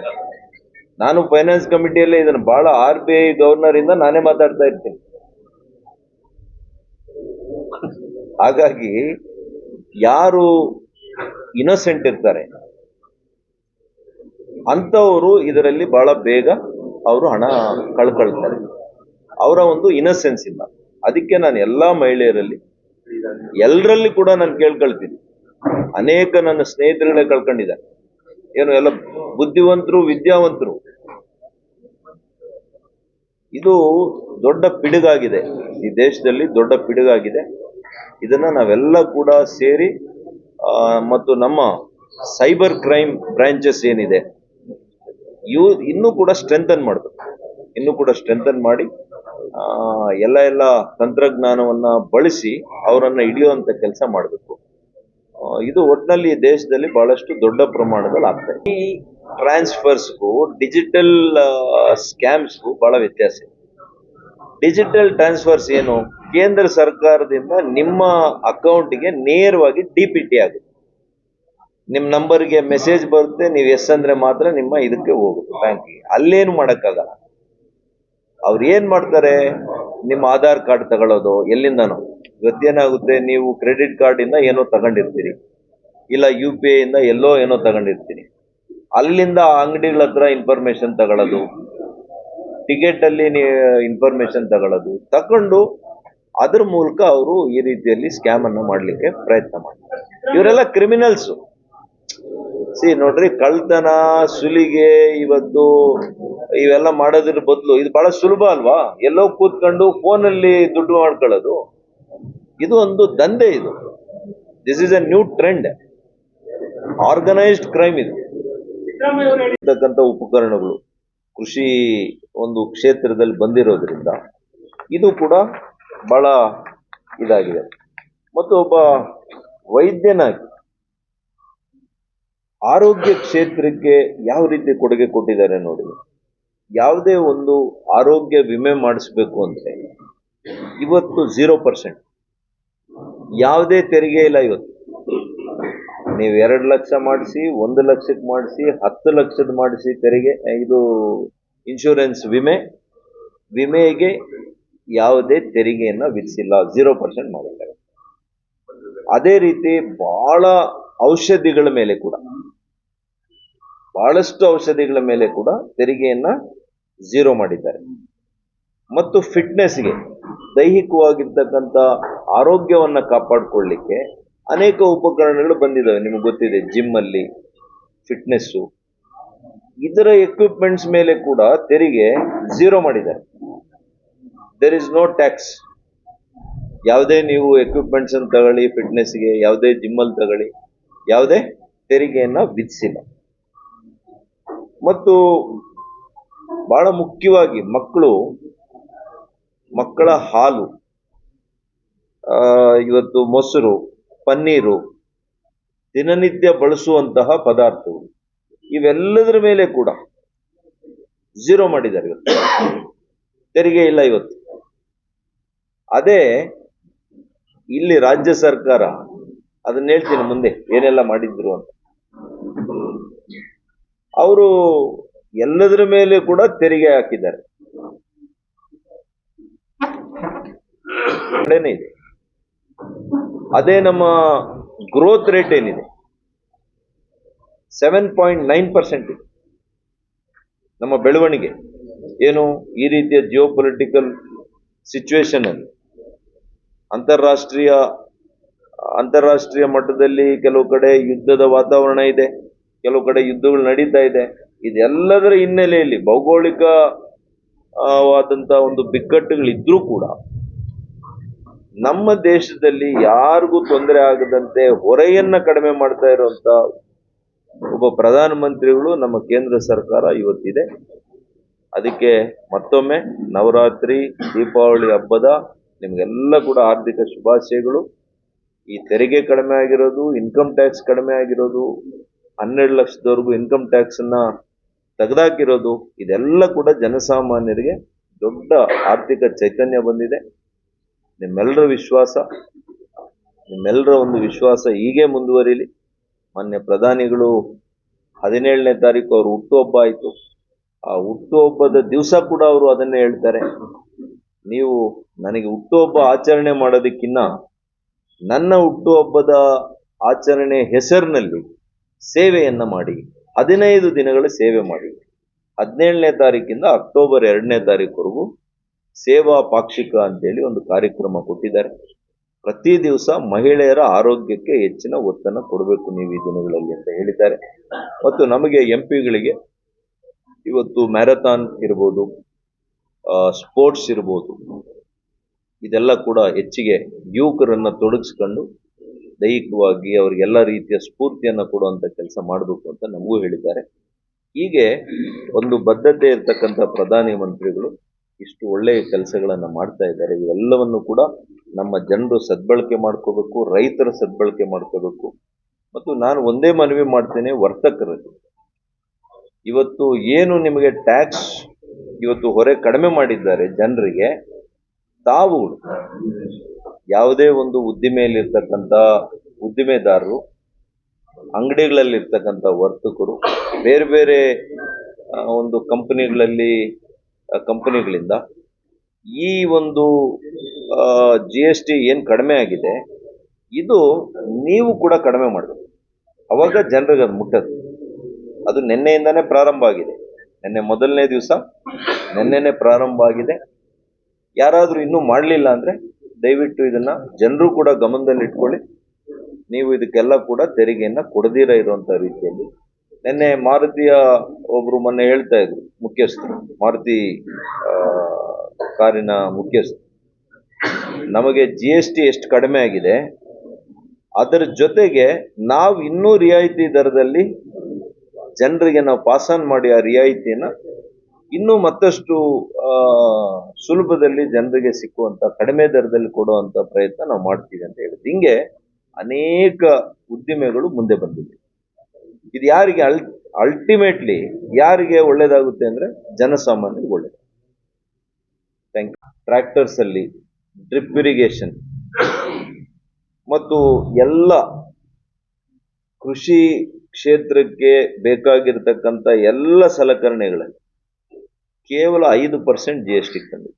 ನಾನು ಫೈನಾನ್ಸ್ ಕಮಿಟಿಯಲ್ಲೇ ಇದನ್ನು ಬಹಳ RBI ಗವರ್ನರ್ ಇಂದ ನಾನೇ ಮಾತಾಡ್ತಾ ಇರ್ತೀನಿ. ಹಾಗಾಗಿ ಯಾರು ಇನ್ನೋಸೆಂಟ್ ಇರ್ತಾರೆ ಅಂತವರು ಇದರಲ್ಲಿ ಬಹಳ ಬೇಗ ಅವರು ಹಣ ಕಳ್ಕೊಳ್ತಾರೆ. ಅವರ ಒಂದು ಇನ್ನೋಸೆನ್ಸ್ ಇಲ್ಲ. ಅದಕ್ಕೆ ನಾನು ಎಲ್ಲಾ ಮಹಿಳೆಯರಲ್ಲಿ, ಎಲ್ಲರಲ್ಲಿ ಕೂಡ ನಾನು ಕೇಳ್ಕೊಳ್ತೀನಿ. ಅನೇಕ ನನ್ನ ಸ್ನೇಹಿತರುಗಳೇ ಕಳ್ಕೊಂಡಿದ್ದಾರೆ, ಏನು ಎಲ್ಲ ಬುದ್ಧಿವಂತರು, ವಿದ್ಯಾವಂತರು. ಇದು ದೊಡ್ಡ ಪಿಡುಗಾಗಿದೆ, ಈ ದೇಶದಲ್ಲಿ ದೊಡ್ಡ ಪಿಡುಗಾಗಿದೆ. ಇದನ್ನ ನಾವೆಲ್ಲ ಕೂಡ ಸೇರಿ ಮತ್ತು ನಮ್ಮ ಸೈಬರ್ ಕ್ರೈಮ್ ಬ್ರಾಂಚಸ್ ಏನಿದೆ ಇನ್ನೂ ಕೂಡ ಸ್ಟ್ರೆಂಥನ್ ಮಾಡಬೇಕು. ಇನ್ನೂ ಕೂಡ ಸ್ಟ್ರೆಂಥನ್ ಮಾಡಿ ಎಲ್ಲ ತಂತ್ರಜ್ಞಾನವನ್ನ ಬಳಸಿ ಅವರನ್ನ ಹಿಡಿಯುವಂತ ಕೆಲಸ ಮಾಡಬೇಕು. ಇದು ಒಟ್ಟಿನಲ್ಲಿ ದೇಶದಲ್ಲಿ ಬಹಳಷ್ಟು ದೊಡ್ಡ ಪ್ರಮಾಣದಲ್ಲಿ ಆಗ್ತಾ ಇದೆ. ಈ ಟ್ರಾನ್ಸ್ಫರ್ಸ್ಗೂ ಡಿಜಿಟಲ್ ಸ್ಕ್ಯಾಮ್ಸ್ಗೂ ಬಹಳ ವ್ಯತ್ಯಾಸ ಇದೆ. ಡಿಜಿಟಲ್ ಟ್ರಾನ್ಸ್ಫರ್ಸ್ ಏನು? ಕೇಂದ್ರ ಸರ್ಕಾರದಿಂದ ನಿಮ್ಮ ಅಕೌಂಟ್ಗೆ ನೇರವಾಗಿ DPT ಆಗುತ್ತೆ. ನಿಮ್ಮ ನಂಬರ್ಗೆ ಮೆಸೇಜ್ ಬರುತ್ತೆ, ನೀವು ಎಸ್ ಅಂದ್ರೆ ಮಾತ್ರ ನಿಮ್ಮ ಇದಕ್ಕೆ ಹೋಗುತ್ತೆ, ಬ್ಯಾಂಕಿಗೆ. ಅಲ್ಲೇನು ಮಾಡೋಕ್ಕಾಗಲ್ಲ. ಅವ್ರು ಏನ್ ಮಾಡ್ತಾರೆ, ನಿಮ್ಮ ಆಧಾರ್ ಕಾರ್ಡ್ ತಗೊಳ್ಳೋದು ಎಲ್ಲಿಂದನೋ. ಇವತ್ತೇನಾಗುತ್ತೆ, ನೀವು ಕ್ರೆಡಿಟ್ ಕಾರ್ಡ್ ಇಂದ ಏನೋ ತಗೊಂಡಿರ್ತೀರಿ, ಇಲ್ಲ UPI ಇಂದ ಎಲ್ಲೋ ಏನೋ ತಗೊಂಡಿರ್ತೀರಿ. ಅಲ್ಲಿಂದ ಅಂಗಡಿಗಳ ಹತ್ರ ಇನ್ಫಾರ್ಮೇಶನ್ ತಗೊಳ್ಳೋದು, ಟಿಕೆಟ್ ಅಲ್ಲಿ ಇನ್ಫಾರ್ಮೇಶನ್ ತಗೊಂಡು ಅದ್ರ ಮೂಲಕ ಅವರು ಈ ರೀತಿಯಲ್ಲಿ ಸ್ಕ್ಯಾಮ್ ಅನ್ನು ಮಾಡ್ಲಿಕ್ಕೆ ಪ್ರಯತ್ನ ಮಾಡ್ತಾರೆ. ಇವರೆಲ್ಲ ಕ್ರಿಮಿನಲ್ಸ್. ನೋಡ್ರಿ, ಕಳ್ತನ, ಸುಲಿಗೆ, ಇವತ್ತು ಇವೆಲ್ಲ ಮಾಡೋದ್ರ ಬದಲು ಇದು ಬಹಳ ಸುಲಭ ಅಲ್ವಾ? ಎಲ್ಲೋ ಕೂತ್ಕೊಂಡು ಫೋನಲ್ಲಿ ದುಡ್ಡು ಮಾಡ್ಕೊಳ್ಳೋದು. ಇದು ಒಂದು ದಂಧೆ. ಇದು this is a new trend, organised crime ಇದು. ಇರ್ತಕ್ಕಂಥ ಉಪಕರಣಗಳು ಕೃಷಿ ಒಂದು ಕ್ಷೇತ್ರದಲ್ಲಿ ಬಂದಿರೋದ್ರಿಂದ ಇದು ಕೂಡ ಬಹಳ ಇದಾಗಿದೆ. ಮತ್ತು ಒಬ್ಬ ವೈದ್ಯನಾಗಿ ಆರೋಗ್ಯ ಕ್ಷೇತ್ರಕ್ಕೆ ಯಾವ ರೀತಿ ಕೊಡುಗೆ ಕೊಟ್ಟಿದ್ದಾರೆ ನೋಡಿ. ಯಾವುದೇ ಒಂದು ಆರೋಗ್ಯ ವಿಮೆ ಮಾಡಿಸ್ಬೇಕು ಅಂದ್ರೆ ಇವತ್ತು 0%, ಯಾವುದೇ ತೆರಿಗೆ ಇಲ್ಲ. ಇವತ್ತು ನೀವು 2 ಲಕ್ಷ ಮಾಡಿಸಿ, 1 ಲಕ್ಷಕ್ಕೆ ಮಾಡಿಸಿ, 10 ಲಕ್ಷದ ಮಾಡಿಸಿ ತೆರಿಗೆ, ಇದು ಇನ್ಶೂರೆನ್ಸ್ ವಿಮೆಗೆ ಯಾವುದೇ ತೆರಿಗೆಯನ್ನ ವಿಧಿಸಿಲ್ಲ, 0% ಮಾಡಿದ್ದಾರೆ. ಅದೇ ರೀತಿ ಔಷಧಿಗಳ ಮೇಲೆ ಕೂಡ, ಬಹಳಷ್ಟು ಔಷಧಿಗಳ ಮೇಲೆ ಕೂಡ ತೆರಿಗೆಯನ್ನ 0 ಮಾಡಿದ್ದಾರೆ. ಮತ್ತು ಫಿಟ್ನೆಸ್ಗೆ, ದೈಹಿಕವಾಗಿರ್ತಕ್ಕಂಥ ಆರೋಗ್ಯವನ್ನ ಕಾಪಾಡಿಕೊಳ್ಳಿಕ್ಕೆ ಅನೇಕ ಉಪಕರಣಗಳು ಬಂದಿದ್ದಾವೆ. ನಿಮಗೆ ಗೊತ್ತಿದೆ, ಜಿಮ್ ಅಲ್ಲಿ ಫಿಟ್ನೆಸ್ಸು, ಇದರ ಎಕ್ವಿಪ್ಮೆಂಟ್ಸ್ ಮೇಲೆ ಕೂಡ ತೆರಿಗೆ 0 ಮಾಡಿದ್ದಾರೆ. There is no tax. ಯಾವುದೇ ನೀವು ಎಕ್ವಿಪ್ಮೆಂಟ್ಸ್ ಅನ್ನು ತಗೊಳ್ಳಿ, ಫಿಟ್ನೆಸ್ಗೆ ಯಾವುದೇ ಜಿಮ್ ಅಲ್ಲಿ ತಗೊಳ್ಳಿ, ಯಾವುದೇ ತೆರಿಗೆಯನ್ನ ವಿಧಿಸಿಲ್ಲ. ಮತ್ತು ಬಹಳ ಮುಖ್ಯವಾಗಿ ಮಕ್ಕಳ ಹಾಲು, ಇವತ್ತು ಮೊಸರು, ಪನ್ನೀರು, ದಿನನಿತ್ಯ ಬಳಸುವಂತಹ ಪದಾರ್ಥಗಳು, ಇವೆಲ್ಲದರ ಮೇಲೆ ಕೂಡ 0 ಮಾಡಿದ್ದಾರೆ. ಇವತ್ತು ತೆರಿಗೆ ಇಲ್ಲ. ಇವತ್ತು ಅದೇ ಇಲ್ಲಿ ರಾಜ್ಯ ಸರ್ಕಾರ, ಅದನ್ನ ಹೇಳ್ತೀನಿ ಮುಂದೆ ಏನೆಲ್ಲ ಮಾಡಿದ್ರು ಅಂತ, ಅವರು ಎಲ್ಲದರ ಮೇಲೆ ಕೂಡ ತೆರಿಗೆ ಹಾಕಿದ್ದಾರೆ. ಇದೆ. ಅದೇ ನಮ್ಮ ಗ್ರೋತ್ ರೇಟ್ ಏನಿದೆ 7.9% ಇದೆ ನಮ್ಮ ಬೆಳವಣಿಗೆ. ಏನು ಈ ರೀತಿಯ ಜಿಯೋಪೊಲಿಟಿಕಲ್ ಸಿಚುವೇಶನ್ ಅಲ್ಲಿ ಅಂತಾರಾಷ್ಟ್ರೀಯ ಮಟ್ಟದಲ್ಲಿ ಕೆಲವು ಕಡೆ ಯುದ್ಧದ ವಾತಾವರಣ ಇದೆ, ಕೆಲವು ಕಡೆ ಯುದ್ಧಗಳು ನಡೀತಾ ಇದೆ. ಇದೆಲ್ಲದರ ಹಿನ್ನೆಲೆಯಲ್ಲಿ ಭೌಗೋಳಿಕವಾದಂತಹ ಒಂದು ಬಿಕ್ಕಟ್ಟುಗಳಿದ್ರೂ ಕೂಡ ನಮ್ಮ ದೇಶದಲ್ಲಿ ಯಾರಿಗೂ ತೊಂದರೆ ಆಗದಂತೆ ಹೊರೆಯನ್ನ ಕಡಿಮೆ ಮಾಡ್ತಾ ಇರುವಂತ ಒಬ್ಬ ಪ್ರಧಾನಮಂತ್ರಿಗಳು ನಮ್ಮ ಕೇಂದ್ರ ಸರ್ಕಾರ ಇವತ್ತಿದೆ. ಅದಕ್ಕೆ ಮತ್ತೊಮ್ಮೆ ನವರಾತ್ರಿ, ದೀಪಾವಳಿ ಹಬ್ಬದ ನಿಮ್ಗೆಲ್ಲ ಕೂಡ ಆರ್ಥಿಕ ಶುಭಾಶಯಗಳು. ಈ ತೆರಿಗೆ ಕಡಿಮೆ ಆಗಿರೋದು, ಇನ್ಕಮ್ ಟ್ಯಾಕ್ಸ್ ಕಡಿಮೆ ಆಗಿರೋದು, 12 ಲಕ್ಷದವರೆಗೂ ಇನ್ಕಮ್ ಟ್ಯಾಕ್ಸ್ ಅನ್ನ ತೆಗೆದಾಕಿರೋದು, ಇದೆಲ್ಲ ಕೂಡ ಜನಸಾಮಾನ್ಯರಿಗೆ ದೊಡ್ಡ ಆರ್ಥಿಕ ಚೈತನ್ಯ ಬಂದಿದೆ. ನಿಮ್ಮೆಲ್ಲರ ಒಂದು ವಿಶ್ವಾಸ ಹೀಗೆ ಮುಂದುವರಿಲಿ. ಮಾನ್ಯ ಪ್ರಧಾನಿಗಳು 17ನೇ ತಾರೀಕು ಅವರು ಹುಟ್ಟುಹಬ್ಬ ಆಯಿತು. ಆ ಹುಟ್ಟುಹಬ್ಬದ ದಿವಸ ಕೂಡ ಅವರು ಅದನ್ನೇ ಹೇಳ್ತಾರೆ, ನೀವು ನನಗೆ ಹುಟ್ಟುಹಬ್ಬ ಆಚರಣೆ ಮಾಡೋದಕ್ಕಿನ್ನ ನನ್ನ ಹುಟ್ಟುಹಬ್ಬದ ಆಚರಣೆ ಹೆಸರಿನಲ್ಲಿ ಸೇವೆಯನ್ನ ಮಾಡಿ, 15 ದಿನಗಳ ಸೇವೆ ಮಾಡಿ. 17ನೇ ತಾರೀಕಿಂದ ಅಕ್ಟೋಬರ್ 2ನೇ ತಾರೀಕುವರೆಗೂ ಸೇವಾ ಪಾಕ್ಷಿಕ ಅಂತೇಳಿ ಒಂದು ಕಾರ್ಯಕ್ರಮ ಕೊಟ್ಟಿದ್ದಾರೆ. ಪ್ರತಿ ದಿವಸ ಮಹಿಳೆಯರ ಆರೋಗ್ಯಕ್ಕೆ ಹೆಚ್ಚಿನ ಒತ್ತನ್ನು ಕೊಡಬೇಕು ನೀವು ಈ ದಿನಗಳಲ್ಲಿ ಅಂತ ಹೇಳಿದ್ದಾರೆ. ಮತ್ತು ನಮಗೆ ಎಂಪಿಗಳಿಗೆ ಇವತ್ತು ಮ್ಯಾರಥಾನ್ ಇರ್ಬೋದು, ಸ್ಪೋರ್ಟ್ಸ್ ಇರ್ಬೋದು, ಇದೆಲ್ಲ ಕೂಡ ಹೆಚ್ಚಿಗೆ ಯುವಕರನ್ನ ತೊಡಗಿಸ್ಕೊಂಡು ದೈಹಿಕವಾಗಿ ಅವರಿಗೆಲ್ಲ ರೀತಿಯ ಸ್ಫೂರ್ತಿಯನ್ನು ಕೊಡುವಂತ ಕೆಲಸ ಮಾಡಬೇಕು ಅಂತ ನಮಗೂ ಹೇಳಿದ್ದಾರೆ. ಹೀಗೆ ಒಂದು ಬದ್ಧತೆ ಇರತಕ್ಕಂಥ ಪ್ರಧಾನಿ ಮಂತ್ರಿಗಳು ಇಷ್ಟು ಒಳ್ಳೆಯ ಕೆಲಸಗಳನ್ನ ಮಾಡ್ತಾ ಇದ್ದಾರೆ. ಇವೆಲ್ಲವನ್ನು ಕೂಡ ನಮ್ಮ ಜನರು ಸದ್ಬಳಕೆ ಮಾಡ್ಕೋಬೇಕು, ರೈತರ ಸದ್ಬಳಕೆ ಮಾಡ್ಕೋಬೇಕು. ಮತ್ತು ನಾನು ಒಂದೇ ಮನವಿ ಮಾಡ್ತೇನೆ ವರ್ತಕರಲ್ಲಿ, ಇವತ್ತು ಏನು ನಿಮಗೆ ಟ್ಯಾಕ್ಸ್ ಇವತ್ತು ಹೊರೆ ಕಡಿಮೆ ಮಾಡಿದ್ದಾರೆ ಜನರಿಗೆ, ತಾವುಗಳು ಯಾವುದೇ ಒಂದು ಉದ್ದಿಮೆಯಲ್ಲಿರ್ತಕ್ಕಂಥ ಉದ್ದಿಮೆದಾರರು, ಅಂಗಡಿಗಳಲ್ಲಿರ್ತಕ್ಕಂಥ ವರ್ತಕರು, ಬೇರೆ ಬೇರೆ ಒಂದು ಕಂಪನಿಗಳಿಂದ ಈ ಒಂದು GST ಏನು ಕಡಿಮೆ ಆಗಿದೆ ಇದು ನೀವು ಕೂಡ ಕಡಿಮೆ ಮಾಡಬೇಕು. ಅವಾಗ ಜನರಿಗೆ ಅದು ಮುಟ್ಟದು. ಅದು ನಿನ್ನೆಯಿಂದಾನೇ ಪ್ರಾರಂಭ ಆಗಿದೆ. ನಿನ್ನೆ ಮೊದಲನೇ ದಿವಸ, ನಿನ್ನೆನೆ ಪ್ರಾರಂಭ ಆಗಿದೆ. ಯಾರಾದರೂ ಇನ್ನೂ ಮಾಡಲಿಲ್ಲ ಅಂದ್ರೆ ದಯವಿಟ್ಟು ಇದನ್ನ ಜನರು ಕೂಡ ಗಮನದಲ್ಲಿ ಇಟ್ಕೊಳ್ಳಿ. ನೀವು ಇದಕ್ಕೆಲ್ಲ ಕೂಡ ತೆರಿಗೆಯನ್ನ ಕೊಡದಿರ ಇರುವಂತ ರೀತಿಯಲ್ಲಿ. ನಿನ್ನೆ ಮಾರುತಿಯ ಒಬ್ರು ಮೊನ್ನೆ ಹೇಳ್ತಾ ಇದ್ರು, ಮುಖ್ಯಸ್ಥರು, ಮಾರುತಿ ಕಾರಿನ ಮುಖ್ಯಸ್ಥರು, ನಮಗೆ GST ಎಷ್ಟು ಕಡಿಮೆ ಆಗಿದೆ, ಅದರ ಜೊತೆಗೆ ನಾವು ಇನ್ನೂ ರಿಯಾಯಿತಿ ದರದಲ್ಲಿ ಜನರಿಗೆ ನಾವು ಪಾಸ್ ಆನ್ ಮಾಡಿ ಆ ರಿಯಾಯಿತಿಯನ್ನ ಇನ್ನೂ ಮತ್ತಷ್ಟು ಸುಲಭದಲ್ಲಿ ಜನರಿಗೆ ಸಿಕ್ಕುವಂತ ಕಡಿಮೆ ದರದಲ್ಲಿ ಕೊಡುವಂತ ಪ್ರಯತ್ನ ನಾವು ಮಾಡ್ತೀವಿ ಅಂತ ಹೇಳಿದ್ವಿ. ಹಿಂಗೆ ಅನೇಕ ಉದ್ದಿಮೆಗಳು ಮುಂದೆ ಬಂದಿದೆ. ಇದು ಯಾರಿಗೆ ಅಲ್ಟಿಮೇಟ್ಲಿ ಯಾರಿಗೆ ಒಳ್ಳೇದಾಗುತ್ತೆ ಅಂದ್ರೆ ಜನಸಾಮಾನ್ಯರಿಗೆ ಒಳ್ಳೇದು. Thank you. ಟ್ರ್ಯಾಕ್ಟರ್ಸ್ ಅಲ್ಲಿ ಡ್ರಿಪ್ ಇರಿಗೇಷನ್ ಮತ್ತು ಎಲ್ಲ ಕೃಷಿ ಕ್ಷೇತ್ರಕ್ಕೆ ಬೇಕಾಗಿರ್ತಕ್ಕಂಥ ಎಲ್ಲ ಸಲಕರಣೆಗಳಲ್ಲಿ ಕೇವಲ 5% GST ತಂದಿದೆ.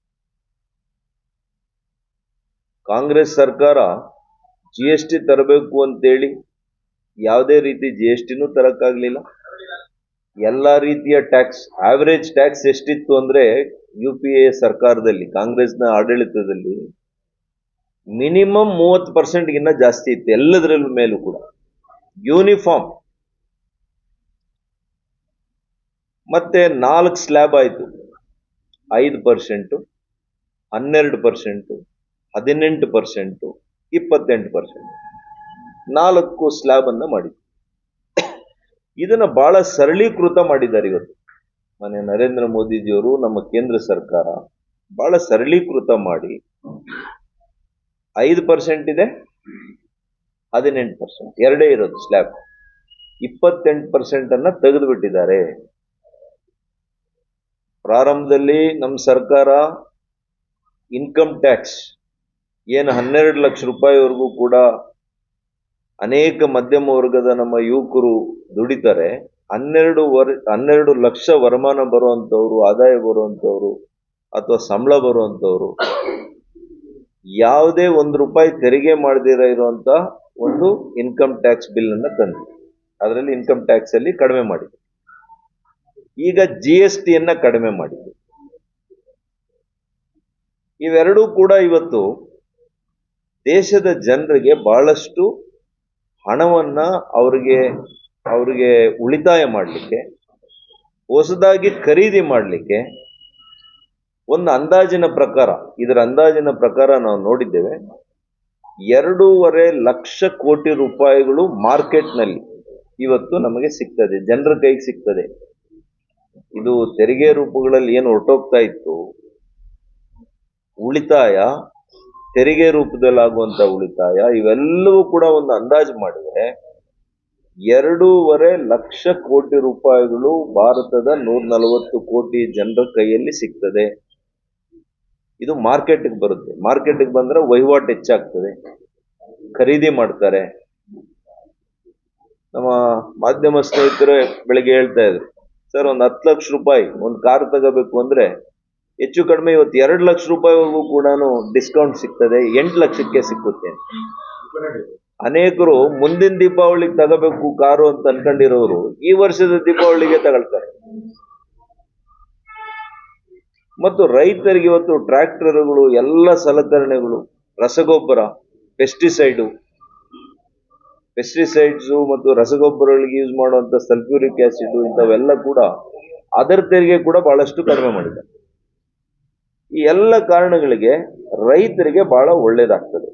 ಕಾಂಗ್ರೆಸ್ ಸರ್ಕಾರ GST ತರಬೇಕು ಅಂತೇಳಿ ಯಾವುದೇ ರೀತಿ GSTನೂ ತರಕ್ಕಾಗ್ಲಿಲ್ಲ. ಎಲ್ಲಾ ರೀತಿಯ ಟ್ಯಾಕ್ಸ್, ಆವರೇಜ್ ಟ್ಯಾಕ್ಸ್ ಎಷ್ಟಿತ್ತು ಅಂದ್ರೆ UPA ಸರ್ಕಾರದಲ್ಲಿ, ಕಾಂಗ್ರೆಸ್ನ ಆಡಳಿತದಲ್ಲಿ ಮಿನಿಮಮ್ 30%ಗಿನ್ನ ಜಾಸ್ತಿ ಇತ್ತು ಎಲ್ಲದರ ಮೇಲೂ ಕೂಡ. ಯೂನಿಫಾರ್ಮ್ ಮತ್ತೆ 4 ಸ್ಲ್ಯಾಬ್ ಆಯ್ತು, 5%, 12%, 18%, 28%, 4 ಸ್ಲ್ಯಾಬ್ ಅನ್ನ ಮಾಡಿದ್ರು. ಇದನ್ನ ಬಹಳ ಸರಳೀಕೃತ ಮಾಡಿದ್ದಾರೆ ಇವತ್ತು ಮನೆ ನರೇಂದ್ರ ಮೋದಿಜಿಯವರು, ನಮ್ಮ ಕೇಂದ್ರ ಸರ್ಕಾರ ಬಹಳ ಸರಳೀಕೃತ ಮಾಡಿ 5% ಇದೆ, 18% ಎರಡೇ ಇರೋದು ಸ್ಲ್ಯಾಬ್. 28% ಅನ್ನ ತೆಗೆದು ಬಿಟ್ಟಿದ್ದಾರೆ. ಪ್ರಾರಂಭದಲ್ಲಿ ನಮ್ಮ ಸರ್ಕಾರ ಇನ್ಕಮ್ ಟ್ಯಾಕ್ಸ್ ಏನು 12 ಲಕ್ಷ ರೂಪಾಯಿವರೆಗೂ ಕೂಡ ಅನೇಕ ಮಧ್ಯಮ ವರ್ಗದ ನಮ್ಮ ಯುವಕರು ದುಡಿತಾರೆ, 12 ಲಕ್ಷ ವರಮಾನ ಬರುವಂತವ್ರು, ಆದಾಯ ಬರುವಂತವ್ರು ಅಥವಾ ಸಂಬಳ ಬರುವಂತವ್ರು ಯಾವುದೇ ₹1 ತೆರಿಗೆ ಮಾಡದಿರ ಇರುವಂತ ಒಂದು ಇನ್ಕಮ್ ಟ್ಯಾಕ್ಸ್ ಬಿಲ್ ಅನ್ನ ತಂದ್ರು. ಅದರಲ್ಲಿ ಇನ್ಕಮ್ ಟ್ಯಾಕ್ಸ್ ಅಲ್ಲಿ ಕಡಿಮೆ ಮಾಡಿದ್ರು. ಈಗ GST ಯನ್ನ ಕಡಿಮೆ ಮಾಡಿದ್ರು. ಇವೆರಡೂ ಕೂಡ ಇವತ್ತು ದೇಶದ ಜನರಿಗೆ ಬಹಳಷ್ಟು ಹಣವನ್ನ ಅವರಿಗೆ ಉಳಿತಾಯ ಮಾಡಲಿಕ್ಕೆ, ಹೊಸದಾಗಿ ಖರೀದಿ ಮಾಡಲಿಕ್ಕೆ ಒಂದು ಅಂದಾಜಿನ ಪ್ರಕಾರ, ಇದರ ಅಂದಾಜಿನ ಪ್ರಕಾರ ನಾವು ನೋಡಿದ್ದೇವೆ 2.5 ಲಕ್ಷ ಕೋಟಿ ರೂಪಾಯಿಗಳು ಮಾರ್ಕೆಟ್ನಲ್ಲಿ ಇವತ್ತು ನಮಗೆ ಸಿಗ್ತದೆ, ಜನರ ಕೈಗೆ ಸಿಗ್ತದೆ. ಇದು ತೆರಿಗೆ ರೂಪಗಳಲ್ಲಿ ಏನು ಹೊರಟೋಗ್ತಾ ಇತ್ತು, ಉಳಿತಾಯ, ತೆರಿಗೆ ರೂಪದಲ್ಲಾಗುವಂತ ಉಳಿತಾಯ, ಇವೆಲ್ಲವೂ ಕೂಡ ಒಂದು ಅಂದಾಜು ಮಾಡಿದರೆ 2.5 ಲಕ್ಷ ಕೋಟಿ ರೂಪಾಯಿಗಳು ಭಾರತದ 140 ಕೋಟಿ ಜನರ ಕೈಯಲ್ಲಿ ಸಿಗ್ತದೆ. ಇದು ಮಾರ್ಕೆಟ್ಗೆ ಬರುತ್ತೆ. ಮಾರ್ಕೆಟ್ಗೆ ಬಂದ್ರೆ ವಹಿವಾಟು ಹೆಚ್ಚಾಗ್ತದೆ, ಖರೀದಿ ಮಾಡ್ತಾರೆ. ನಮ್ಮ ಮಾಧ್ಯಮ ಸ್ನೇಹಿತರು ಬೆಳಿಗ್ಗೆ ಹೇಳ್ತಾ ಇದ್ರು, ಸರ್ ಒಂದು 10 ಲಕ್ಷ ರೂಪಾಯಿ ಒಂದು ಕಾರ್ ತಗೋಬೇಕು ಅಂದ್ರೆ ಹೆಚ್ಚು ಕಡಿಮೆ ಇವತ್ತು 2 ಲಕ್ಷ ರೂಪಾಯಿವರೆಗೂ ಕೂಡ ಡಿಸ್ಕೌಂಟ್ ಸಿಗ್ತದೆ, 8 ಲಕ್ಷಕ್ಕೆ ಸಿಕ್ಕುತ್ತೆ. ಅನೇಕರು ಮುಂದಿನ ದೀಪಾವಳಿಗೆ ತಗೋಬೇಕು ಕಾರು ಅಂತ ಅನ್ಕೊಂಡಿರೋರು ಈ ವರ್ಷದ ದೀಪಾವಳಿಗೆ ತಗೊಳ್ತಾರೆ. ಮತ್ತು ರೈತರಿಗೆ ಇವತ್ತು ಟ್ರ್ಯಾಕ್ಟರ್ಗಳು, ಎಲ್ಲ ಸಲಕರಣೆಗಳು, ರಸಗೊಬ್ಬರ, ಪೆಸ್ಟಿಸೈಡ್ಸ್ ಮತ್ತು ರಸಗೊಬ್ಬರಗಳಿಗೆ ಯೂಸ್ ಮಾಡುವಂತ ಸಲ್ಫ್ಯೂರಿಕ್ ಆಸಿಡ್, ಇಂಥವೆಲ್ಲ ಕೂಡ ಅದರ ತೆರಿಗೆ ಕೂಡ ಬಹಳಷ್ಟು ಕಡಿಮೆ ಮಾಡಿದ್ದಾರೆ. ಈ ಎಲ್ಲ ಕಾರಣಗಳಿಗೆ ರೈತರಿಗೆ ಬಹಳ ಒಳ್ಳೇದಾಗ್ತದೆ.